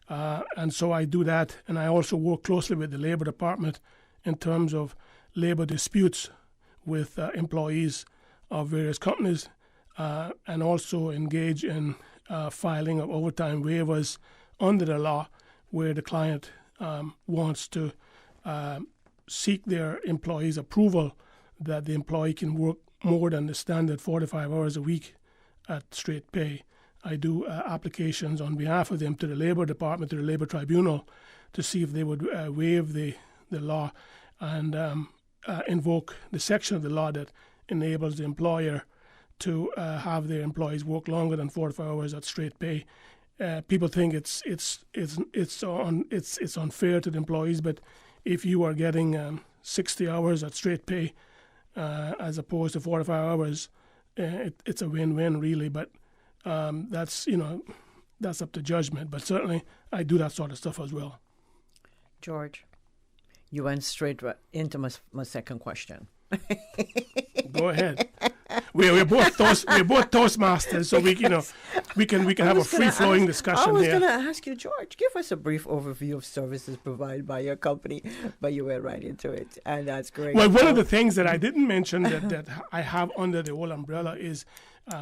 And so I do that, and I also work closely with the Labor Department in terms of labor disputes with employees of various companies, and also engage in filing of overtime waivers under the law, where the client wants to seek their employee's approval that the employee can work more than the standard 45 hours a week at straight pay. I do applications on behalf of them to the Labor Department, to the Labor Tribunal, to see if they would waive the law and invoke the section of the law that enables the employer to have their employees work longer than 45 hours at straight pay. People think it's unfair to the employees, but if you are getting 60 hours at straight pay as opposed to 45 hours, it's a win-win really. But that's up to judgment. But certainly I do that sort of stuff as well. George, you went straight into my second question. Go ahead. We're both Toastmasters, so we can have a free-flowing discussion. I was here. going to ask you, George, give us a brief overview of services provided by your company, but you went right into it, and that's great. Well, one of the things that I didn't mention that I have under the whole umbrella is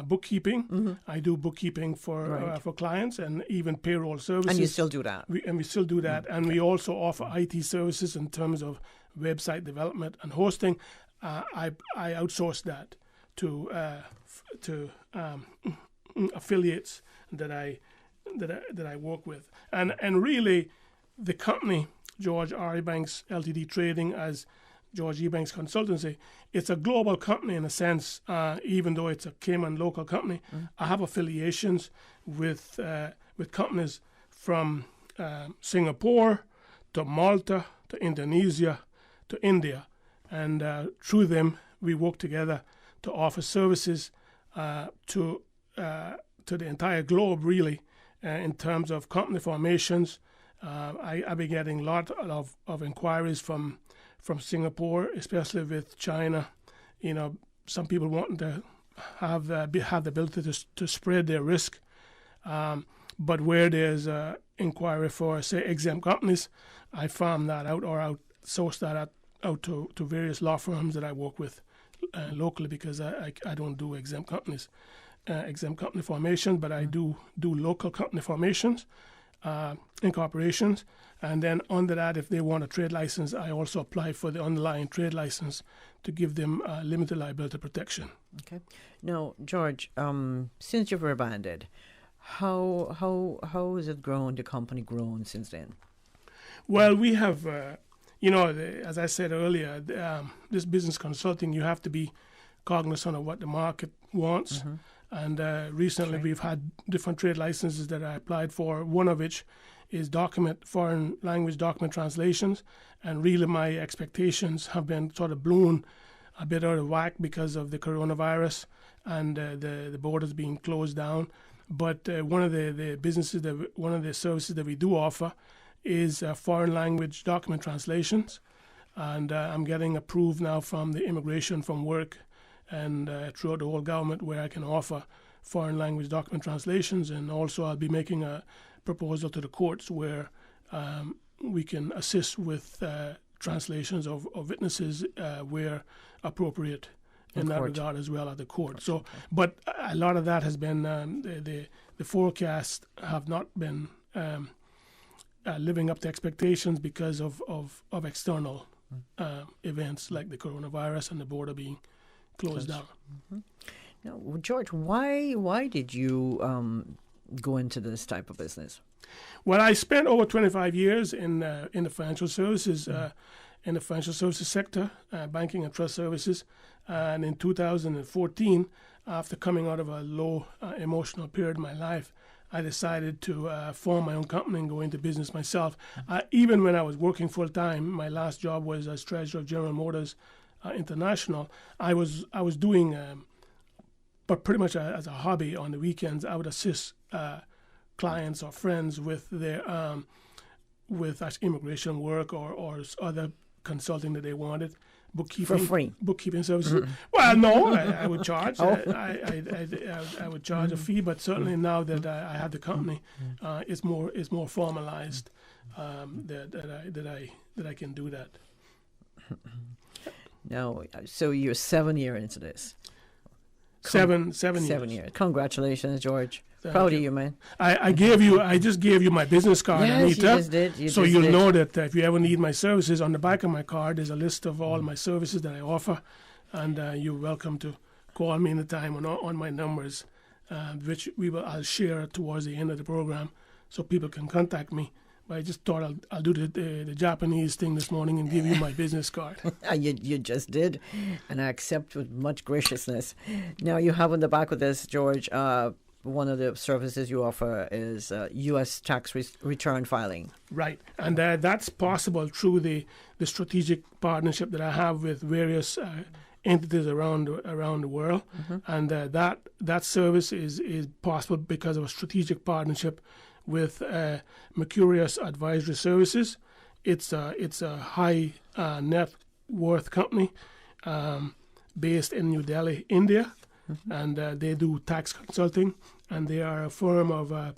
bookkeeping. Mm-hmm. I do bookkeeping for clients and even payroll services. And you still do that? We still do that, and we also offer IT services in terms of website development and hosting. I outsource that to affiliates that I work with, and really the company George R. Ebanks Ltd. Trading as George Ebanks Consultancy, it's a global company in a sense, even though it's a Cayman local company. I have affiliations with companies from Singapore to Malta to Indonesia to India. And through them, we work together to offer services to the entire globe, really, in terms of company formations. I've been getting a lot of inquiries from Singapore, especially with China. You know, some people wanting to have the ability to spread their risk. But where there's inquiry for, say, exempt companies, I farm that out or outsource that out to various law firms that I work with locally, because I don't do exempt companies, exempt company formation, but I do local company formations, incorporations, and then under that, if they want a trade license, I also apply for the underlying trade license to give them limited liability protection. Okay. Now, George, since you've rebranded, how has it grown? The company grown since then? Well, we have, as I said earlier, this business consulting, you have to be cognizant of what the market wants. Mm-hmm. And recently we've had different trade licenses that I applied for, one of which is foreign language document translations. And really my expectations have been sort of blown a bit out of whack because of the coronavirus and the borders being closed down. But one of the services that we do offer is foreign language document translations. And I'm getting approved now from the Immigration from Work and throughout the whole government, where I can offer foreign language document translations. And also I'll be making a proposal to the courts where we can assist with translations of witnesses where appropriate in that regard as well at the court. So, but a lot of that has been, the forecasts have not been living up to expectations because of external events like the coronavirus and the border being closed down. Mm-hmm. Now, George, why did you go into this type of business? Well, I spent over 25 years in the financial services in the financial services sector, banking and trust services. And in 2014, after coming out of a low emotional period in my life, I decided to form my own company and go into business myself. Even when I was working full time, my last job was as treasurer of General Motors International. I was doing, but pretty much as a hobby on the weekends, I would assist clients or friends with their with immigration work or other consulting that they wanted. Bookkeeping, for free. Bookkeeping services. Mm-hmm. Well, no, I would charge. I would charge a fee, but certainly now that I have the company, it's more formalized that I can do that. Now, so you're 7 years into this. Seven years. 7 years. Congratulations, George. Proud of you, man. I just gave you my business card, yes, Anita. You just did. So you'll know that if you ever need my services, on the back of my card there's a list of all my services that I offer, and you're welcome to call me anytime on my numbers, which I'll share towards the end of the program, so people can contact me. But I just thought I'll do the Japanese thing this morning and give you my business card. You just did, and I accept with much graciousness. Now you have on the back of this, George, one of the services you offer is U.S. tax return filing. Right, and that's possible through the strategic partnership that I have with various entities around the world, and that service is possible because of a strategic partnership with Mercurius Advisory Services. It's a high net worth company based in New Delhi, India, and they do tax consulting, and they are a firm of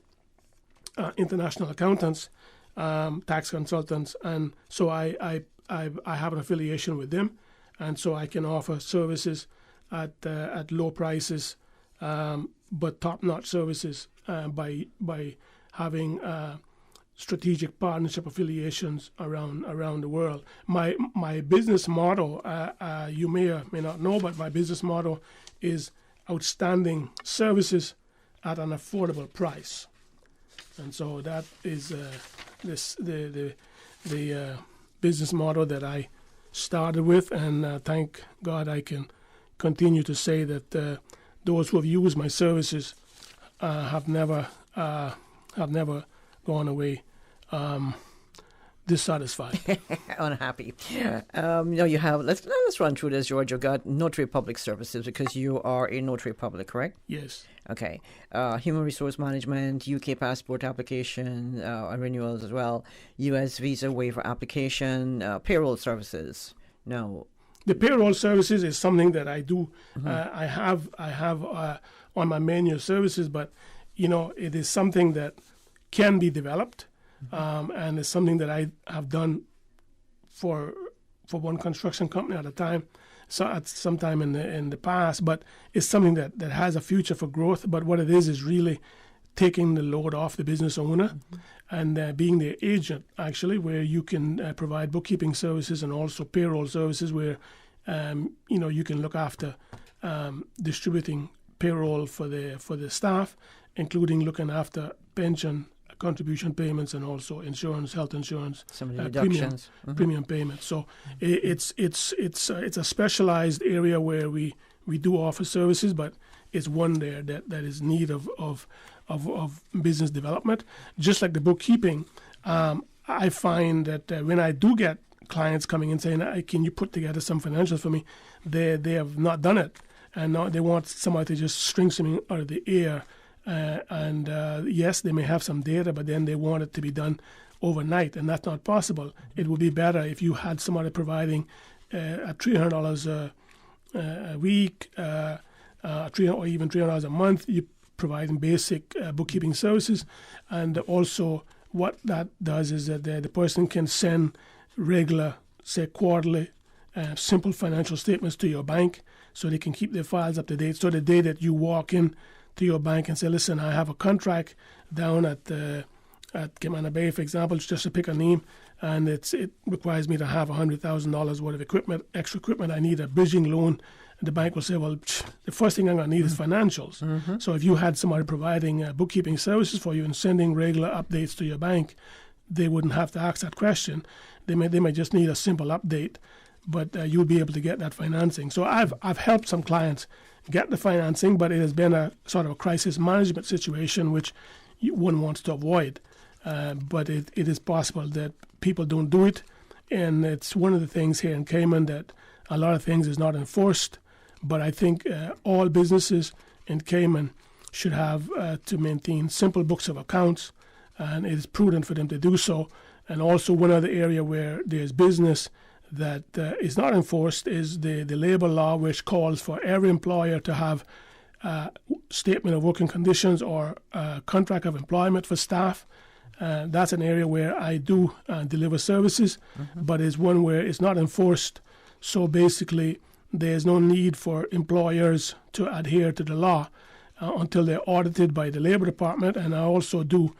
international accountants, tax consultants, and so I have an affiliation with them, and so I can offer services at low prices, but top-notch services by having strategic partnership affiliations around the world. My business model, you may or may not know, but my business model is outstanding services at an affordable price, and so that is the business model that I started with, and thank God I can continue to say that those who have used my services have never gone away dissatisfied. Unhappy. You have, let's run through this, George. You've got notary public services because you are a notary public, correct? Yes. Okay. Human resource management, UK passport application, renewals as well, US visa waiver application, payroll services. No. The payroll services is something that I do. I have on my menu of services, but it is something that can be developed, and it's something that I have done for one construction company at a time, so at some time in the past. But it's something that has a future for growth. But what it is really taking the load off the business owner and being the agent, actually, where you can provide bookkeeping services and also payroll services where, you can look after distributing payroll for the staff, including looking after pension contribution payments and also insurance, health insurance, some of the deductions, premium payments. So it's a specialized area where we do offer services, but it's one there that is in need of business development. Just like the bookkeeping, I find that when I do get clients coming in saying, can you put together some financials for me, they have not done it, and now they want somebody to just string something out of the air. Yes, they may have some data, but then they want it to be done overnight, and that's not possible. It would be better if you had somebody providing $300 a week, or even $300 a month. You providing basic bookkeeping services, and also what that does is that the person can send regular, say quarterly, simple financial statements to your bank, so they can keep their files up to date. So the day that you walk in to your bank and say, listen, I have a contract down at Cayman Bay, for example, just to pick a name, and it requires me to have $100,000 worth of extra equipment. I need a bridging loan. And the bank will say, well, the first thing I'm going to need is financials. So if you had somebody providing bookkeeping services for you and sending regular updates to your bank, they wouldn't have to ask that question. They may just need a simple update, but you'll be able to get that financing. So I've helped some clients get the financing, but it has been a sort of a crisis management situation which one wants to avoid. But it is possible that people don't do it, and it's one of the things here in Cayman that a lot of things is not enforced. But I think all businesses in Cayman should have to maintain simple books of accounts, and it is prudent for them to do so. And also one other area where there's business that is not enforced is the labor law, which calls for every employer to have a statement of working conditions or a contract of employment for staff. That's an area where I do deliver services, but it's one where it's not enforced. So basically, there's no need for employers to adhere to the law until they're audited by the Labor Department. And I also do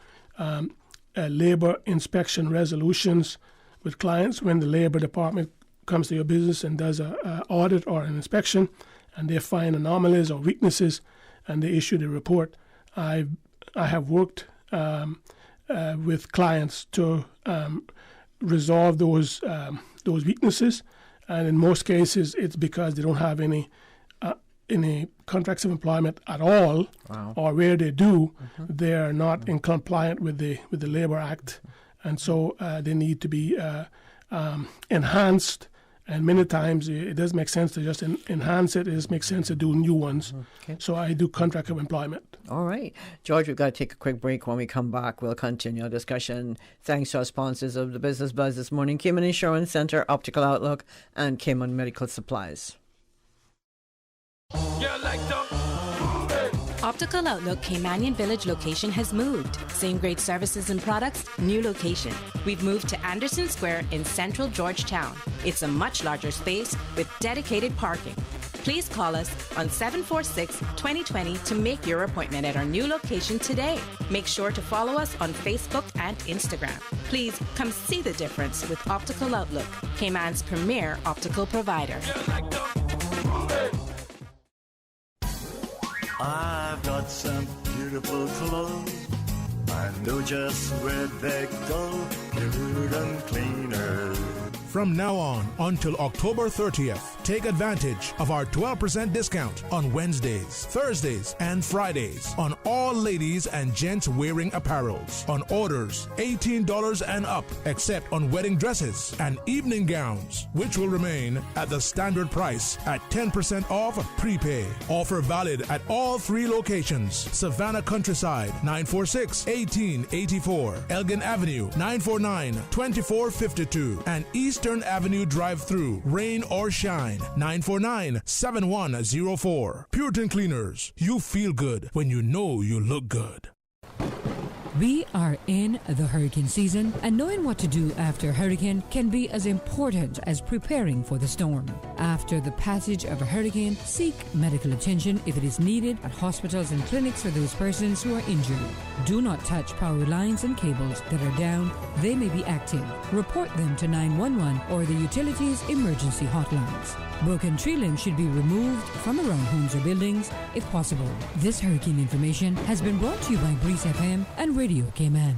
labor inspection resolutions with clients when the Labor Department comes to your business and does an audit or an inspection, and they find anomalies or weaknesses, and they issue the report. I have worked with clients to resolve those weaknesses, and in most cases, it's because they don't have any contracts of employment at all, or where they do, they are not in compliant with the Labor Act, and so they need to be enhanced. And many times it does make sense to just enhance it. It just makes sense to do new ones. Okay. So I do contract of employment. All right. George, we've got to take a quick break. When we come back, we'll continue our discussion. Thanks to our sponsors of the Business Buzz this morning, Cayman Insurance Center, Optical Outlook, and Cayman Medical Supplies. Optical Outlook Caymanian Village location has moved. Same great services and products, new location. We've moved to Anderson Square in central Georgetown. It's a much larger space with dedicated parking. Please call us on 746-2020 to make your appointment at our new location today. Make sure to follow us on Facebook and Instagram. Please come see the difference with Optical Outlook, Cayman's premier optical provider. I've got some beautiful clothes. I know just where they go. Good and cleaner. From now on until October 30th, take advantage of our 12% discount on Wednesdays, Thursdays, and Fridays on all ladies and gents wearing apparels on orders $18 and up, except on wedding dresses and evening gowns, which will remain at the standard price at 10% off prepay. Offer valid at all 3 locations: Savannah Countryside 946-1884, Elgin Avenue 949-2452, and Eastern Avenue Drive-Thru, rain or shine 949-7104. Puritan Cleaners, you feel good when you know you look good. We are in the hurricane season, and knowing what to do after a hurricane can be as important as preparing for the storm. After the passage of a hurricane, seek medical attention if it is needed at hospitals and clinics for those persons who are injured. Do not touch power lines and cables that are down. They may be active. Report them to 911 or the utilities emergency hotlines. Broken tree limbs should be removed from around homes or buildings if possible. This hurricane information has been brought to you by Breeze FM and Radio Cayman.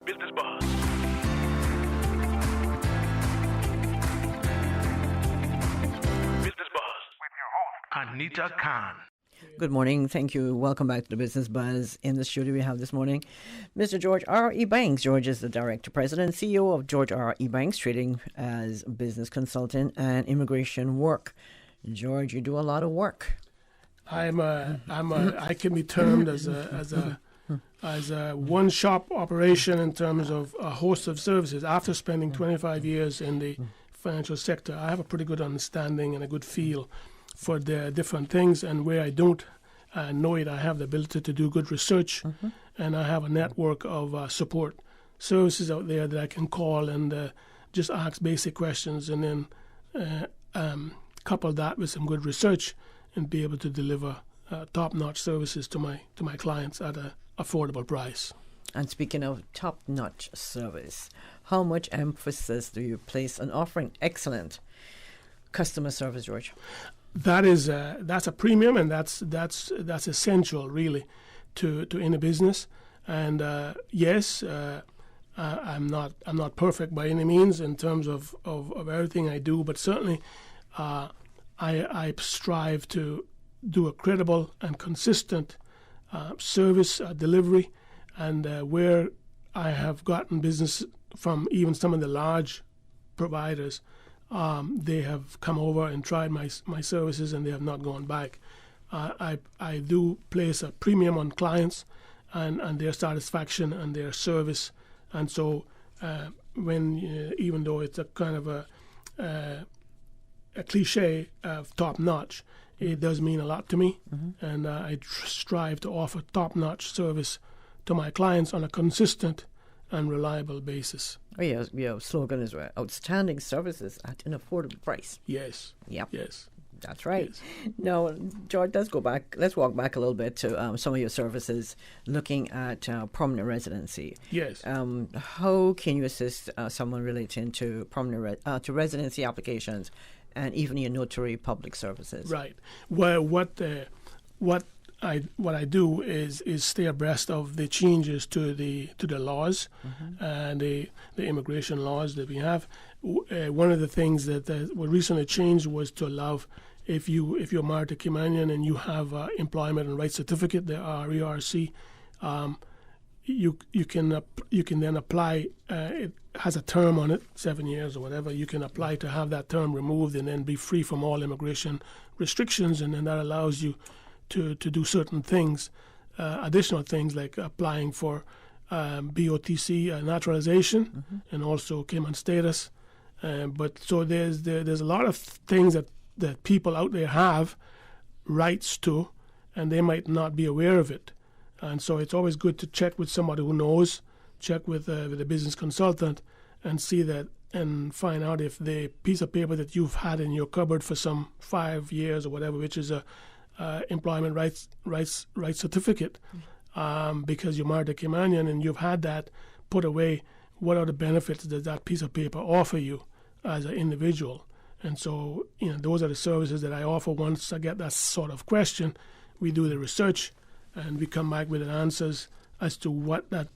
Business Buzz. Business Buzz with your host, Anita Khan. Good morning. Thank you. Welcome back to the Business Buzz. In the studio we have this morning Mr. George R. E. Banks. George is the Director, President, CEO of George R. E. Banks, trading as business consultant and immigration work. George, you do a lot of work. I can be termed as a one-shop operation in terms of a host of services. After spending 25 years in the financial sector, I have a pretty good understanding and a good feel for the different things, and where I don't know it, I have the ability to do good research, and I have a network of support services out there that I can call and just ask basic questions, and then couple that with some good research and be able to deliver top-notch services to my clients at an affordable price. And speaking of top-notch service, how much emphasis do you place on offering excellent customer service, George? That's a premium, and that's essential really to any business. And yes, I'm not perfect by any means in terms of everything I do, but certainly I strive to do a credible and consistent service delivery. And where I have gotten business from even some of the large providers, they have come over and tried my services, and they have not gone back. I do place a premium on clients and their satisfaction and their service, and so when even though it's a kind of a cliche of top notch, it does mean a lot to me, and I strive to offer top notch service to my clients on a consistent and reliable basis. Oh, yes, your slogan is outstanding services at an affordable price. Yes. Yep. Yes. That's right. Yes. Now, George, let's walk back a little bit to some of your services, looking at permanent residency. Yes. How can you assist someone relating to permanent to residency applications and even your notary public services? Right. Well, what I do is stay abreast of the changes to the laws and the immigration laws that we have. One of the things that were recently changed was to allow, if you're married to Caymanian and you have employment and rights certificate, the RERC, you can then apply. It has a term on it, 7 years or whatever. You can apply to have that term removed and then be free from all immigration restrictions, and then that allows you to do certain things, additional things like applying for BOTC naturalization and also Cayman status. But so there's a lot of things that people out there have rights to, and they might not be aware of it. And so it's always good to check with somebody who knows, check with a business consultant, and see that and find out if the piece of paper that you've had in your cupboard for some 5 years or whatever, which is a employment rights certificate, because you're married to Caymanian and you've had that put away, what are the benefits does that piece of paper offer you as an individual? And so, those are the services that I offer. Once I get that sort of question, we do the research and we come back with the answers as to what that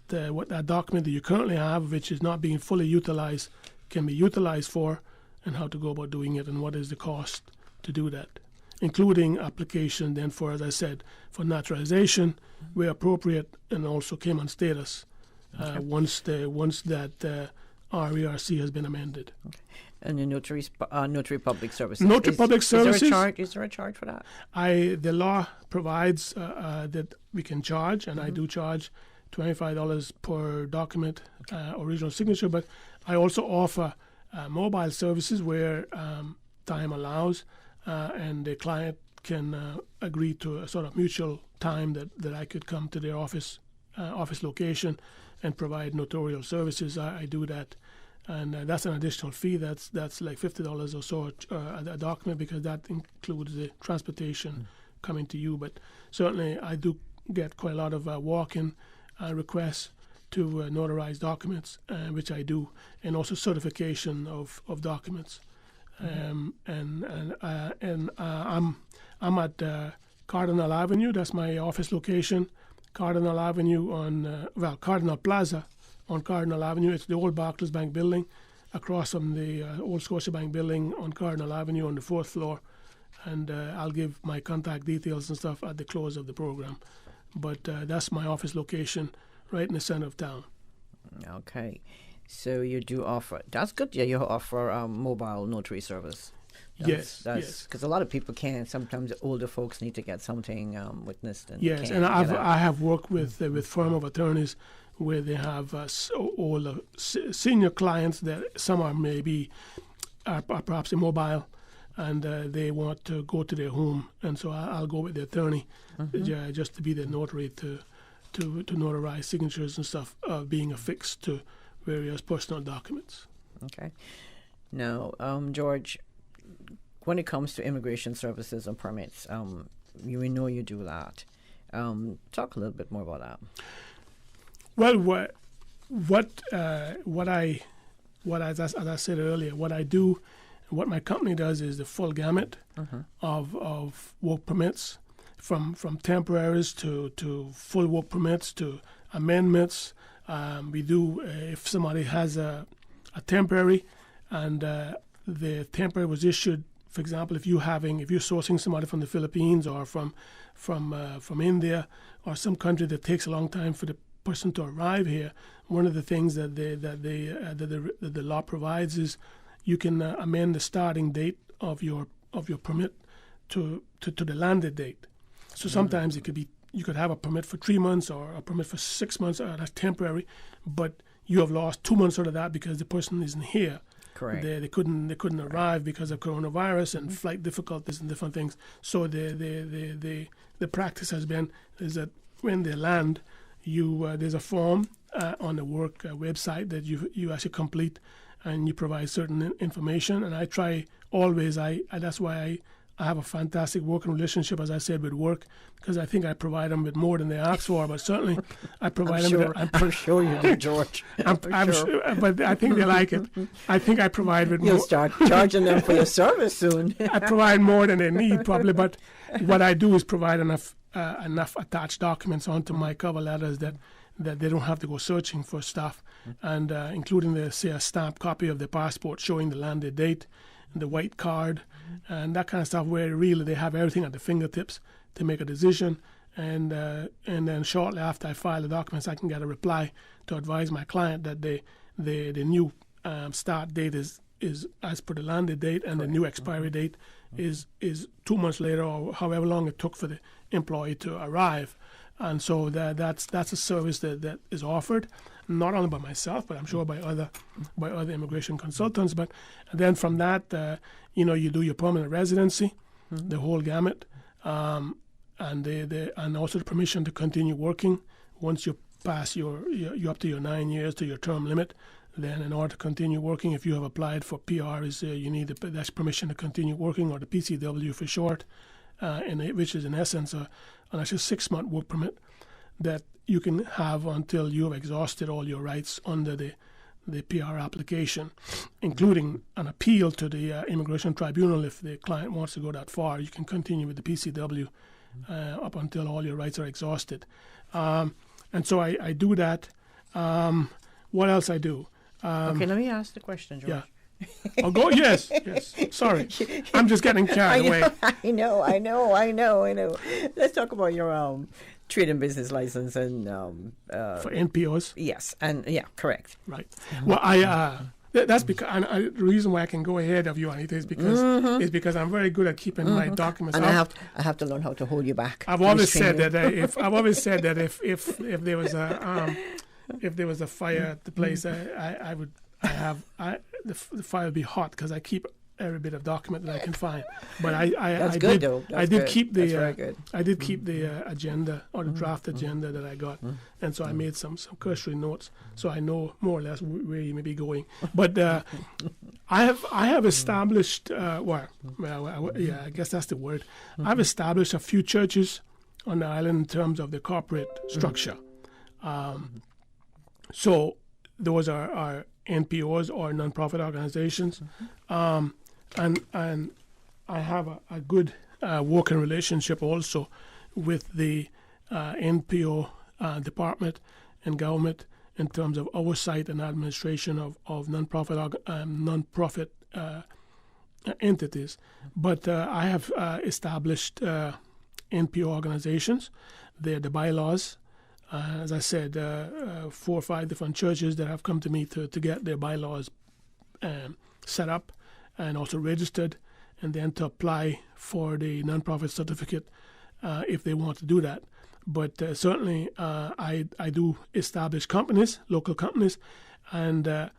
document that you currently have, which is not being fully utilized, can be utilized for, and how to go about doing it, and what is the cost to do that, including application then for, as I said, for naturalization where appropriate, and also Cayman status once that RERC has been amended. Okay. And the notary public services. Notary public services. Is there a charge for that? The law provides that we can charge, and I do charge $25 per document, original signature. But I also offer mobile services where time allows, and the client can agree to a sort of mutual time that I could come to their office location and provide notarial services. I do that. And that's an additional fee. That's like $50 or so a document, because that includes the transportation coming to you. But certainly I do get quite a lot of walk-in requests to notarize documents, which I do, and also certification of documents. I'm at Cardinal Avenue. That's my office location. Cardinal Avenue Cardinal Plaza on Cardinal Avenue. It's the old Barclays Bank building, across from the old Scotiabank building on Cardinal Avenue on the 4th floor. And I'll give my contact details and stuff at the close of the program. But that's my office location, right in the center of town. Okay. So you do offer, that's good, yeah, you offer mobile notary service. Yes. Because a lot of people can't. Sometimes older folks need to get something witnessed. And yes, and I have worked with firm of attorneys where they have older senior clients that some are maybe are perhaps immobile, and they want to go to their home, and so I'll go with the attorney just to be the notary to notarize signatures and stuff being affixed to various personal documents. Okay. Now, George, when it comes to immigration services and permits, we know you do that. Talk a little bit more about that. Well, as I said earlier, what I do, what my company does is the full gamut of work permits, from temporaries to full work permits to amendments. We do if somebody has a temporary and the temporary was issued. For example, if you're sourcing somebody from the Philippines or from India or some country that takes a long time for the person to arrive here, one of the things that the law provides is you can amend the starting date of your permit to the landed date. So sometimes it could be you could have a permit for 3 months or a permit for 6 months, that's temporary, but you have lost 2 months out of that because the person isn't here. Correct. They couldn't arrive because of coronavirus and flight difficulties and different things. So the practice has been is that when they land, there's a form on the work website that you actually complete, and you provide certain information. And I try always. That's why I have a fantastic working relationship, as I said, with work, because I think I provide them with more than they ask for. But certainly, I provide them. I'm sure you do, George. I'm sure, but I think they like it. I think I provide with You'll more. start charging them for your service soon. I provide more than they need, probably. But what I do is provide enough attached documents onto my cover letters that they don't have to go searching for stuff, and including a stamped copy of the passport showing the landed date, the white card, and that kind of stuff, where really they have everything at the fingertips to make a decision. And then shortly after I file the documents, I can get a reply to advise my client that the new start date is as per the landed date, and the new expiry date is 2 months later, or however long it took for the employee to arrive. And so that's a service that is offered, not only by myself, but I'm sure by other immigration consultants. But then from that, you do your permanent residency, the whole gamut, and also the permission to continue working once you pass you're up to your 9 years to your term limit. Then, in order to continue working, if you have applied for PR, you need that's permission to continue working, or the PCW for short, which is in essence an actual 6-month work permit that you can have until you have exhausted all your rights under the PR application, including an appeal to the Immigration Tribunal. If the client wants to go that far, you can continue with the PCW up until all your rights are exhausted. And so I do that. What else I do? Okay, let me ask the question, George. Yeah. Oh, go. Yes. Sorry, I'm just getting carried away. I know. Let's talk about your trade and business license and for NPOs. Yes, and yeah, correct. Right. Well, that's because the reason why I can go ahead of you, Anita, is because I'm very good at keeping my documents. And I have to learn how to hold you back. I've always said that if there was a fire at the place, the fire would be hot because I keep every bit of document that I can find. But I did keep the agenda or the draft agenda that I got, and so I made some cursory notes, so I know more or less where you may be going. But I have established I guess that's the word. I've established a few churches on the island in terms of the corporate structure. So those are NPOs or non-profit organizations. And I have a good working relationship also with the NPO department and government in terms of oversight and administration of non-profit entities. But I have established NPO organizations. They're the bylaws. As I said, 4 or 5 different churches that have come to me to get their bylaws set up and also registered, and then to apply for the nonprofit certificate if they want to do that. But certainly I do establish companies, local companies, and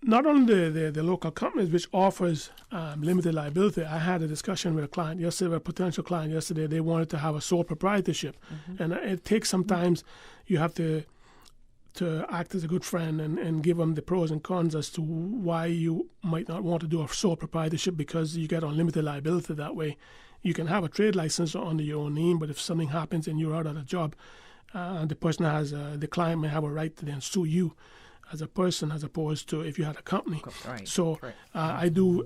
not only the local companies, which offers limited liability. I had a discussion with a potential client yesterday. They wanted to have a sole proprietorship, and it takes sometimes you have to act as a good friend and give them the pros and cons as to why you might not want to do a sole proprietorship, because you get unlimited liability that way. You can have a trade license under your own name, but if something happens and you're out of a job, the client may have a right to then sue you as a person, as opposed to if you had a company. Right. So I do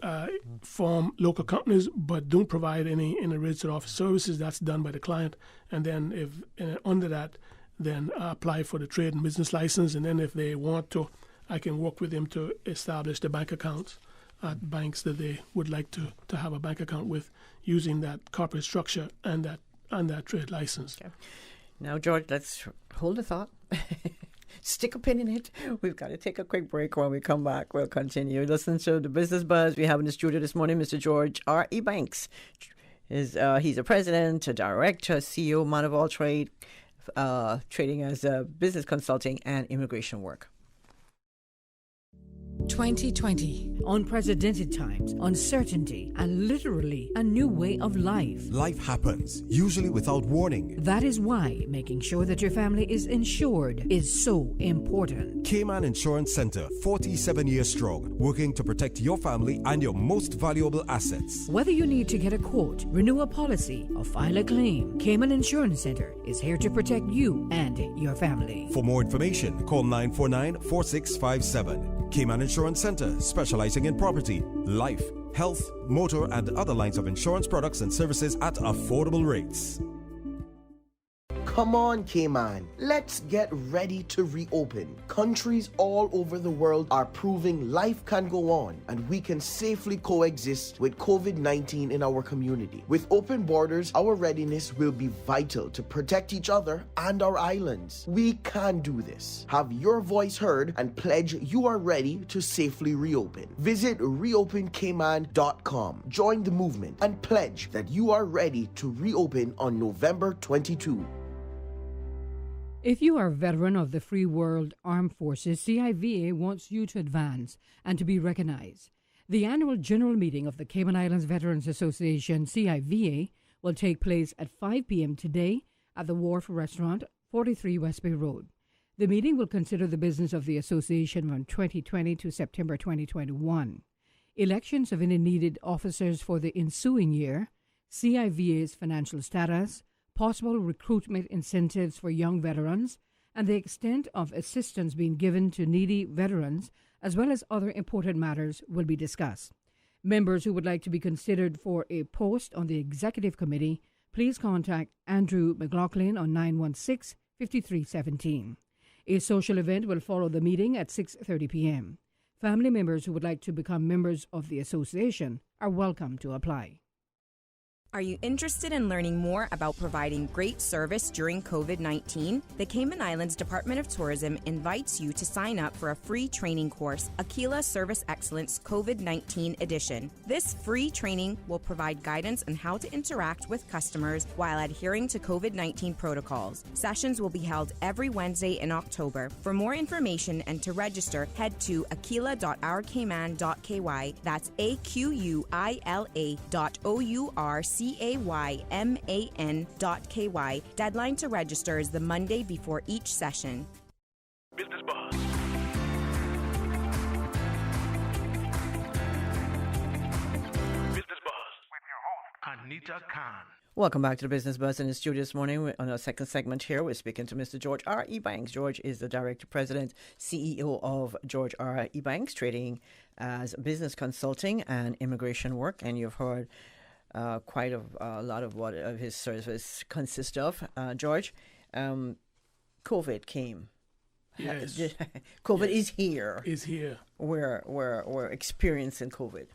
form local companies, but don't provide any registered office services. That's done by the client, and then if under that, then apply for the trade and business license, and then if they want to, I can work with them to establish the bank accounts at banks that they would like to have a bank account with, using that corporate structure and that trade license. Okay. Now, George, let's hold the thought. Stick a pin in it. We've got to take a quick break. When we come back, we'll continue. Listen to the Business Buzz. We have in the studio this morning Mr. George R. Ebanks. He's a president, a director, CEO, man of all trade, trading as a business consulting and immigration work. 2020. Unprecedented times, uncertainty, and literally a new way of life. Life happens, usually without warning. That is why making sure that your family is insured is so important. Cayman Insurance Center, 47 years strong, working to protect your family and your most valuable assets. Whether you need to get a quote, renew a policy, or file a claim, Cayman Insurance Center is here to protect you and your family. For more information, call 949-4657. Cayman Insurance Center, specializing in property, life, health, motor, and other lines of insurance products and services at affordable rates. Come on, Cayman. Let's get ready to reopen. Countries all over the world are proving life can go on and we can safely coexist with COVID-19 in our community. With open borders, our readiness will be vital to protect each other and our islands. We can do this. Have your voice heard and pledge you are ready to safely reopen. Visit reopencayman.com. Join the movement and pledge that you are ready to reopen on November 22. If you are a veteran of the Free World Armed Forces, CIVA wants you to advance and to be recognized. The annual general meeting of the Cayman Islands Veterans Association, CIVA, will take place at 5 p.m. today at the Wharf Restaurant, 43 West Bay Road. The meeting will consider the business of the association from 2020 to September 2021, elections of any needed officers for the ensuing year, CIVA's financial status, possible recruitment incentives for young veterans, and the extent of assistance being given to needy veterans, as well as other important matters, will be discussed. Members who would like to be considered for a post on the executive committee, please contact Andrew McLaughlin on 5317. A social event will follow the meeting at 6:30 p.m. Family members who would like to become members of the association are welcome to apply. Are you interested in learning more about providing great service during COVID-19? The Cayman Islands Department of Tourism invites you to sign up for a free training course, Aquila Service Excellence COVID-19 Edition. This free training will provide guidance on how to interact with customers while adhering to COVID-19 protocols. Sessions will be held every Wednesday in October. For more information and to register, head to aquila.ourcayman.ky. That's aquila.ourcayman.ky. Deadline to register is the Monday before each session. Business Buzz. Business Buzz with your host, Anita Khan. Welcome back to the Business Buzz in the studio this morning. On our second segment here, we're speaking to Mr. George R. Ebanks. George is the Director, President, CEO of George R. Ebanks, trading as business consulting and immigration work. And you've heard quite a lot of what of his service consists of. George, COVID came. Yes. COVID is here. Is here. We're experiencing COVID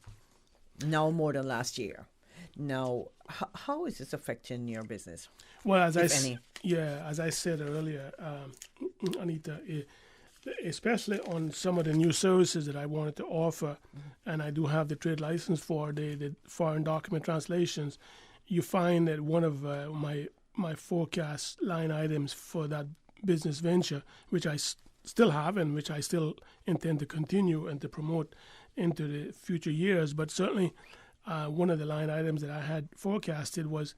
now more than last year. Now, how is this affecting your business? Well, as I said earlier, Anita, especially on some of the new services that I wanted to offer, and I do have the trade license for the foreign document translations, you find that one of my forecast line items for that business venture, which I still have and which I still intend to continue and to promote into the future years, but certainly one of the line items that I had forecasted was,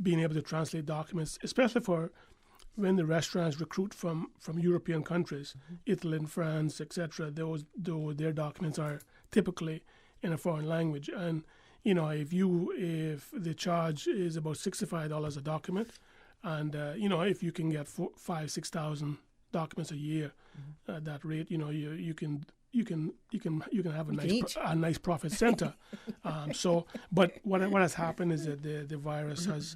being able to translate documents, especially for when the restaurants recruit from European countries, Italy and France, etc. Their documents are typically in a foreign language, and if the charge is about $65 a document, and if you can get 5,000-6,000 documents a year at that rate, you can have a nice profit center. But what has happened is that the virus has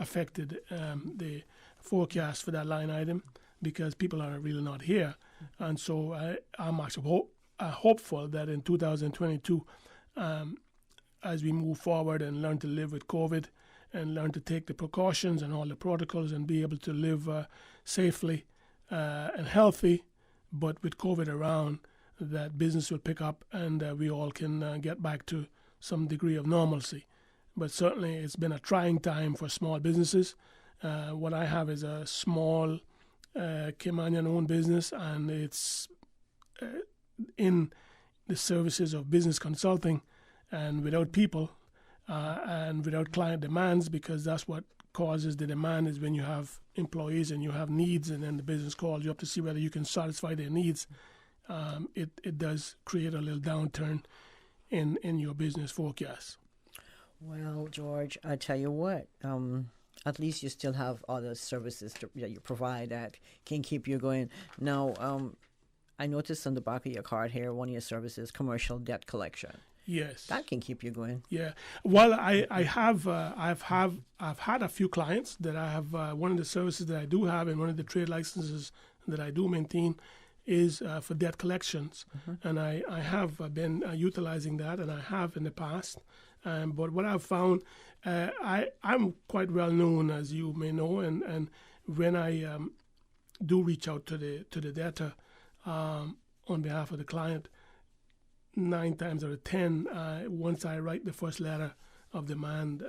affected the forecast for that line item because people are really not here, and so I'm actually hopeful that in 2022, as we move forward and learn to live with COVID and learn to take the precautions and all the protocols and be able to live safely and healthy, but with COVID around, that business will pick up and we all can get back to some degree of normalcy. But certainly it's been a trying time for small businesses. What I have is a small Caymanian-owned business, and it's in the services of business consulting, and without people and without client demands, because that's what causes the demand, is when you have employees and you have needs, and then the business calls you up to see whether you can satisfy their needs. It does create a little downturn in your business forecast. Well, George, I tell you what, at least you still have other services that you provide that can keep you going. Now, I noticed on the back of your card here, one of your services, commercial debt collection. Yes, that can keep you going. Yeah. Well, I've had a few clients that I have. One of the services that I do have, and one of the trade licenses that I do maintain, is for debt collections, and I have been utilizing that, and I have in the past. But what I've found, I'm quite well known, as you may know, and when I do reach out to the debtor on behalf of the client, 9 times out of 10, once I write the first letter of demand,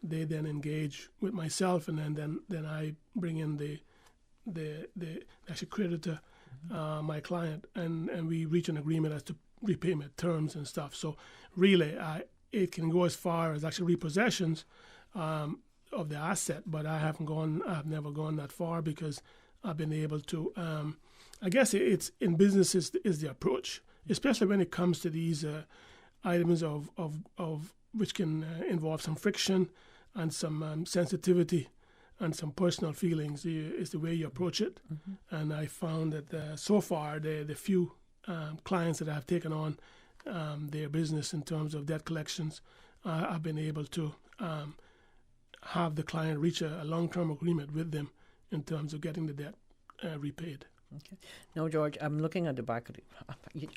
they then engage with myself, and then I bring in the actual creditor, my client, and we reach an agreement as to repayment terms and stuff. So really, it can go as far as actually repossessions of the asset, but I've never gone that far because I've been able to. I guess it's in business is the approach, especially when it comes to these items of which can involve some friction and some sensitivity and some personal feelings. Is the way you approach it. And I found that so far the few clients that I've taken on their business in terms of debt collections, I've been able to have the client reach a long-term agreement with them in terms of getting the debt repaid. Okay. Now, George, I'm looking at the back of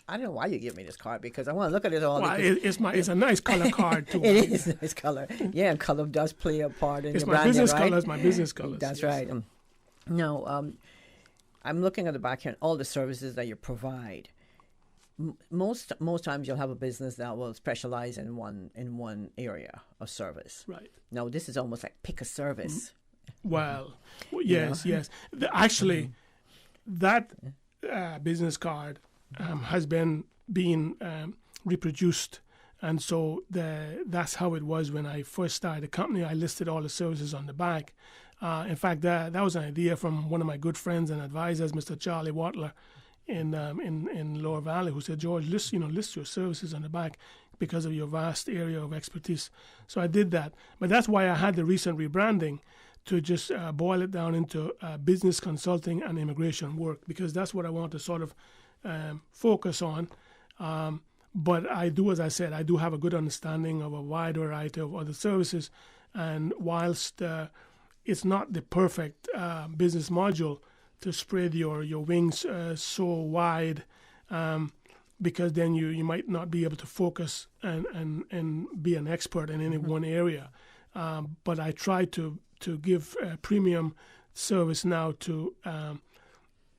I don't know why you give me this card, because I want to look at it all. Well, it's a nice color card too. It is a nice color. Yeah, color does play a part in it's your my branding, business right? colors. My business colors. That's yes. right. Now, I'm looking at the back here and all the services that you provide. Most times you'll have a business that will specialize in one area of service. Right. Now, this is almost like pick a service. Well, yes. Actually, that business card has been being reproduced, and so that's how it was when I first started the company. I listed all the services on the back. In fact, that was an idea from one of my good friends and advisors, Mr. Charlie Watler, in Lower Valley, who said, George, list your services on the back because of your vast area of expertise. So I did that, but that's why I had the recent rebranding, to just boil it down into business consulting and immigration work, because that's what I want to sort of focus on. But I do, as I said, I do have a good understanding of a wide variety of other services. And whilst it's not the perfect business module to spread your wings so wide, because then you might not be able to focus and be an expert in any one area. But I try to give premium service now to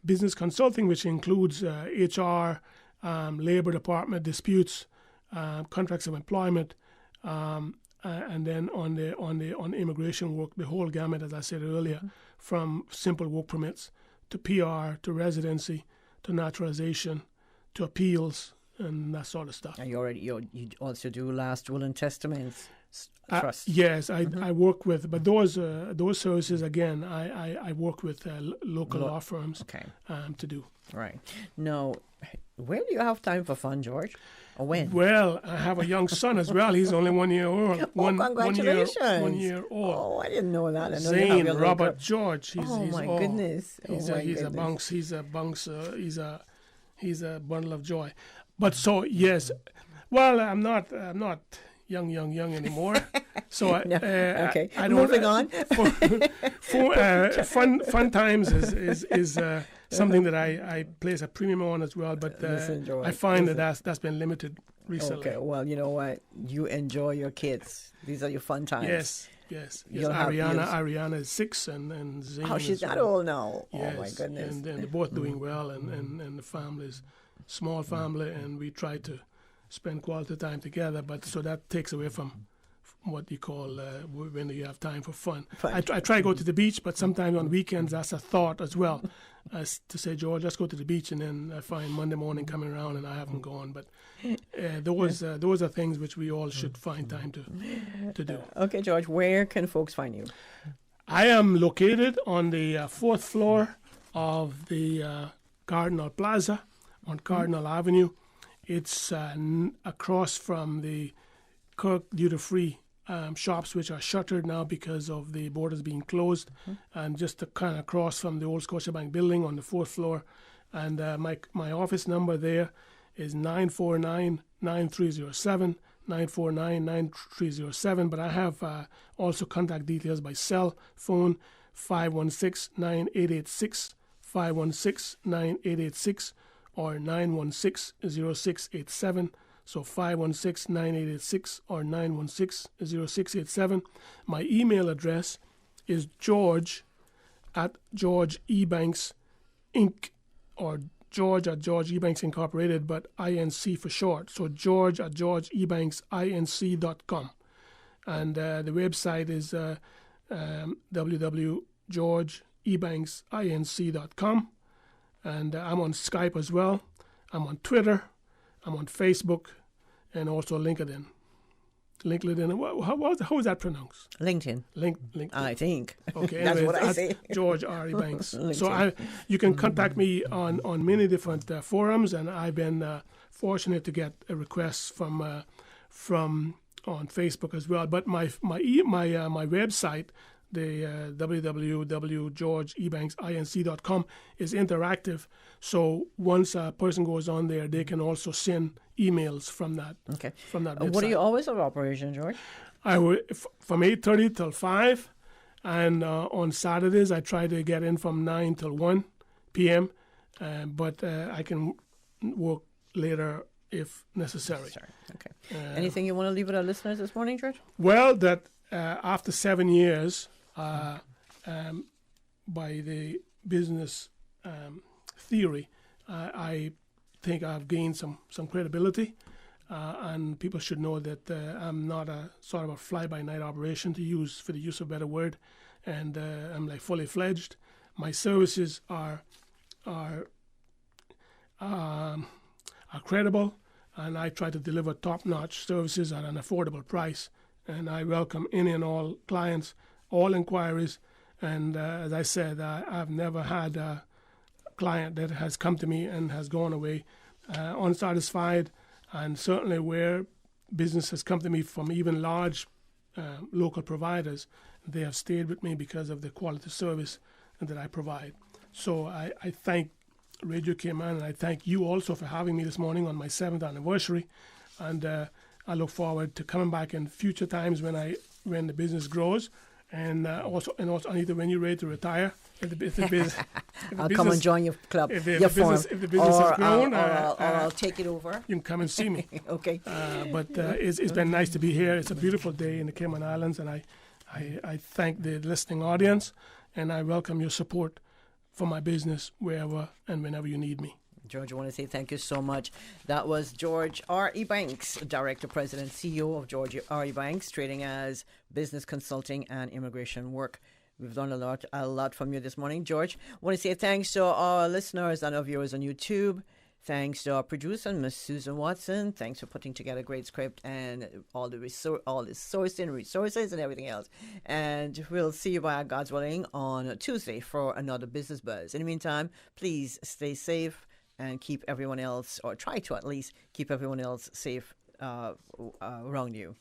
business consulting, which includes HR, labor department disputes, contracts of employment, and then on the immigration work, the whole gamut, as I said earlier, from simple work permits to PR to residency to naturalization to appeals and that sort of stuff. And you also do last will and testaments. Trust. Yes, I work with, but those services again, I work with local law firms to do. Right. Now, where do you have time for fun, George? Or when? Well, I have a young son as well. He's only 1 year old. Congratulations! 1 year old. Oh, I didn't know that. Zane Robert George. He's goodness! He's a bunks. He's a bundle of joy. But so yes, well, I'm not young anymore. So okay. I don't. Moving on. Fun times is something that I place a premium on as well. But I find that's been limited recently. Okay. Well, you know what? You enjoy your kids. These are your fun times. Yes. Ariana is 6 and Zane. Oh, she's that old now. Yes, oh my goodness. And they're both doing well, and the family's small family, and we try to spend quality time together. But so that takes away from what you call when you have time for fun. I try to go to the beach, but sometimes on weekends that's a thought as well, as to say, George, let's go to the beach, and then I find Monday morning coming around and I haven't gone. But those are things which we all should find time to do. Okay, George, where can folks find you? I am located on the 4th floor of the Cardinal Plaza on Cardinal Avenue. It's across from the Kirk duty-free shops, which are shuttered now because of the borders being closed, and just kind of across from the old Scotiabank building on the 4th floor. And my office number there is 949-9307, 949-9307. But I have also contact details by cell phone, 516-9886, 516-9886, or 916-0687. So 516-9886 or 916-0687. My email address is george@georgeebanks Inc. or george@georgeebanks Incorporated, but INC for short. So george@georgeebanksinc.com. And the website is www.georgeebanksinc.com. And I'm on Skype as well. I'm on Twitter. I'm on Facebook and also LinkedIn. How is that pronounced? LinkedIn. LinkedIn. I think. Okay. That's anyways, what I say. George R. E. Banks. So you can contact me on many different forums, and I've been fortunate to get a request from on Facebook as well. But my website, the www.georgeebanksinc.com, is interactive. So once a person goes on there, they can also send emails from that. Okay. From that website. What are your hours of operation, George? I work from 8:30 till 5, And on Saturdays, I try to get in from 9 till 1 p.m., but I can work later if necessary. Okay. Anything you want to leave with our listeners this morning, George? Well, that after 7 years, by the business theory, I think I've gained some credibility, and people should know that I'm not a sort of a fly-by-night operation, for the use of a better word, and I'm like fully fledged. My services are credible, and I try to deliver top-notch services at an affordable price. And I welcome any and all clients, all inquiries. And as I said, I've never had a client that has come to me and has gone away unsatisfied. And certainly where business has come to me from even large local providers, they have stayed with me because of the quality service that I provide. So I thank Radio Cayman, and I thank you also for having me this morning on my 7th anniversary. And I look forward to coming back in future times when the business grows, and also either when you're ready to retire. I'll come and join your club, if your the firm, business has grown, or I'll take it over. You can come and see me. Okay. But it's been nice to be here. It's a beautiful day in the Cayman Islands, and I thank the listening audience, and I welcome your support for my business wherever and whenever you need me. George, I want to say thank you so much. That was George R. E. Banks, Director, President, CEO of George R. E. Banks, trading as business consulting and immigration work. We've done a lot from you this morning, George. I want to say thanks to our listeners and our viewers on YouTube. Thanks to our producer, Miss Susan Watson. Thanks for putting together a great script and all the resources and everything else. And we'll see you by God's willing on Tuesday for another Business Buzz. In the meantime, please stay safe and keep everyone else, or try to at least keep everyone else safe around you.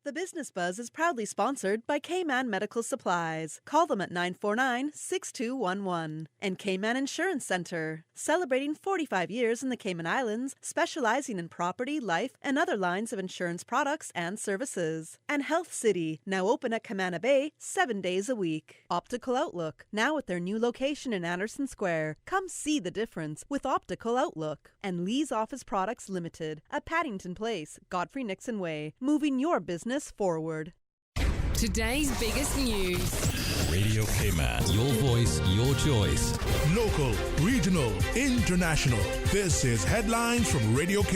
The Business Buzz is proudly sponsored by Cayman Medical Supplies. Call them at 949-6211. And Cayman Insurance Center, celebrating 45 years in the Cayman Islands, specializing in property, life, and other lines of insurance products and services. And Health City, now open at Camana Bay 7 days a week. Optical Outlook, now at their new location in Anderson Square. Come see the difference with Optical Outlook. And Lee's Office Products Limited at Paddington Place, Godfrey Nixon Way, moving your business forward. Today's biggest news. Radio Cayman. Your voice, your choice. Local, regional, international. This is Headlines from Radio Cayman.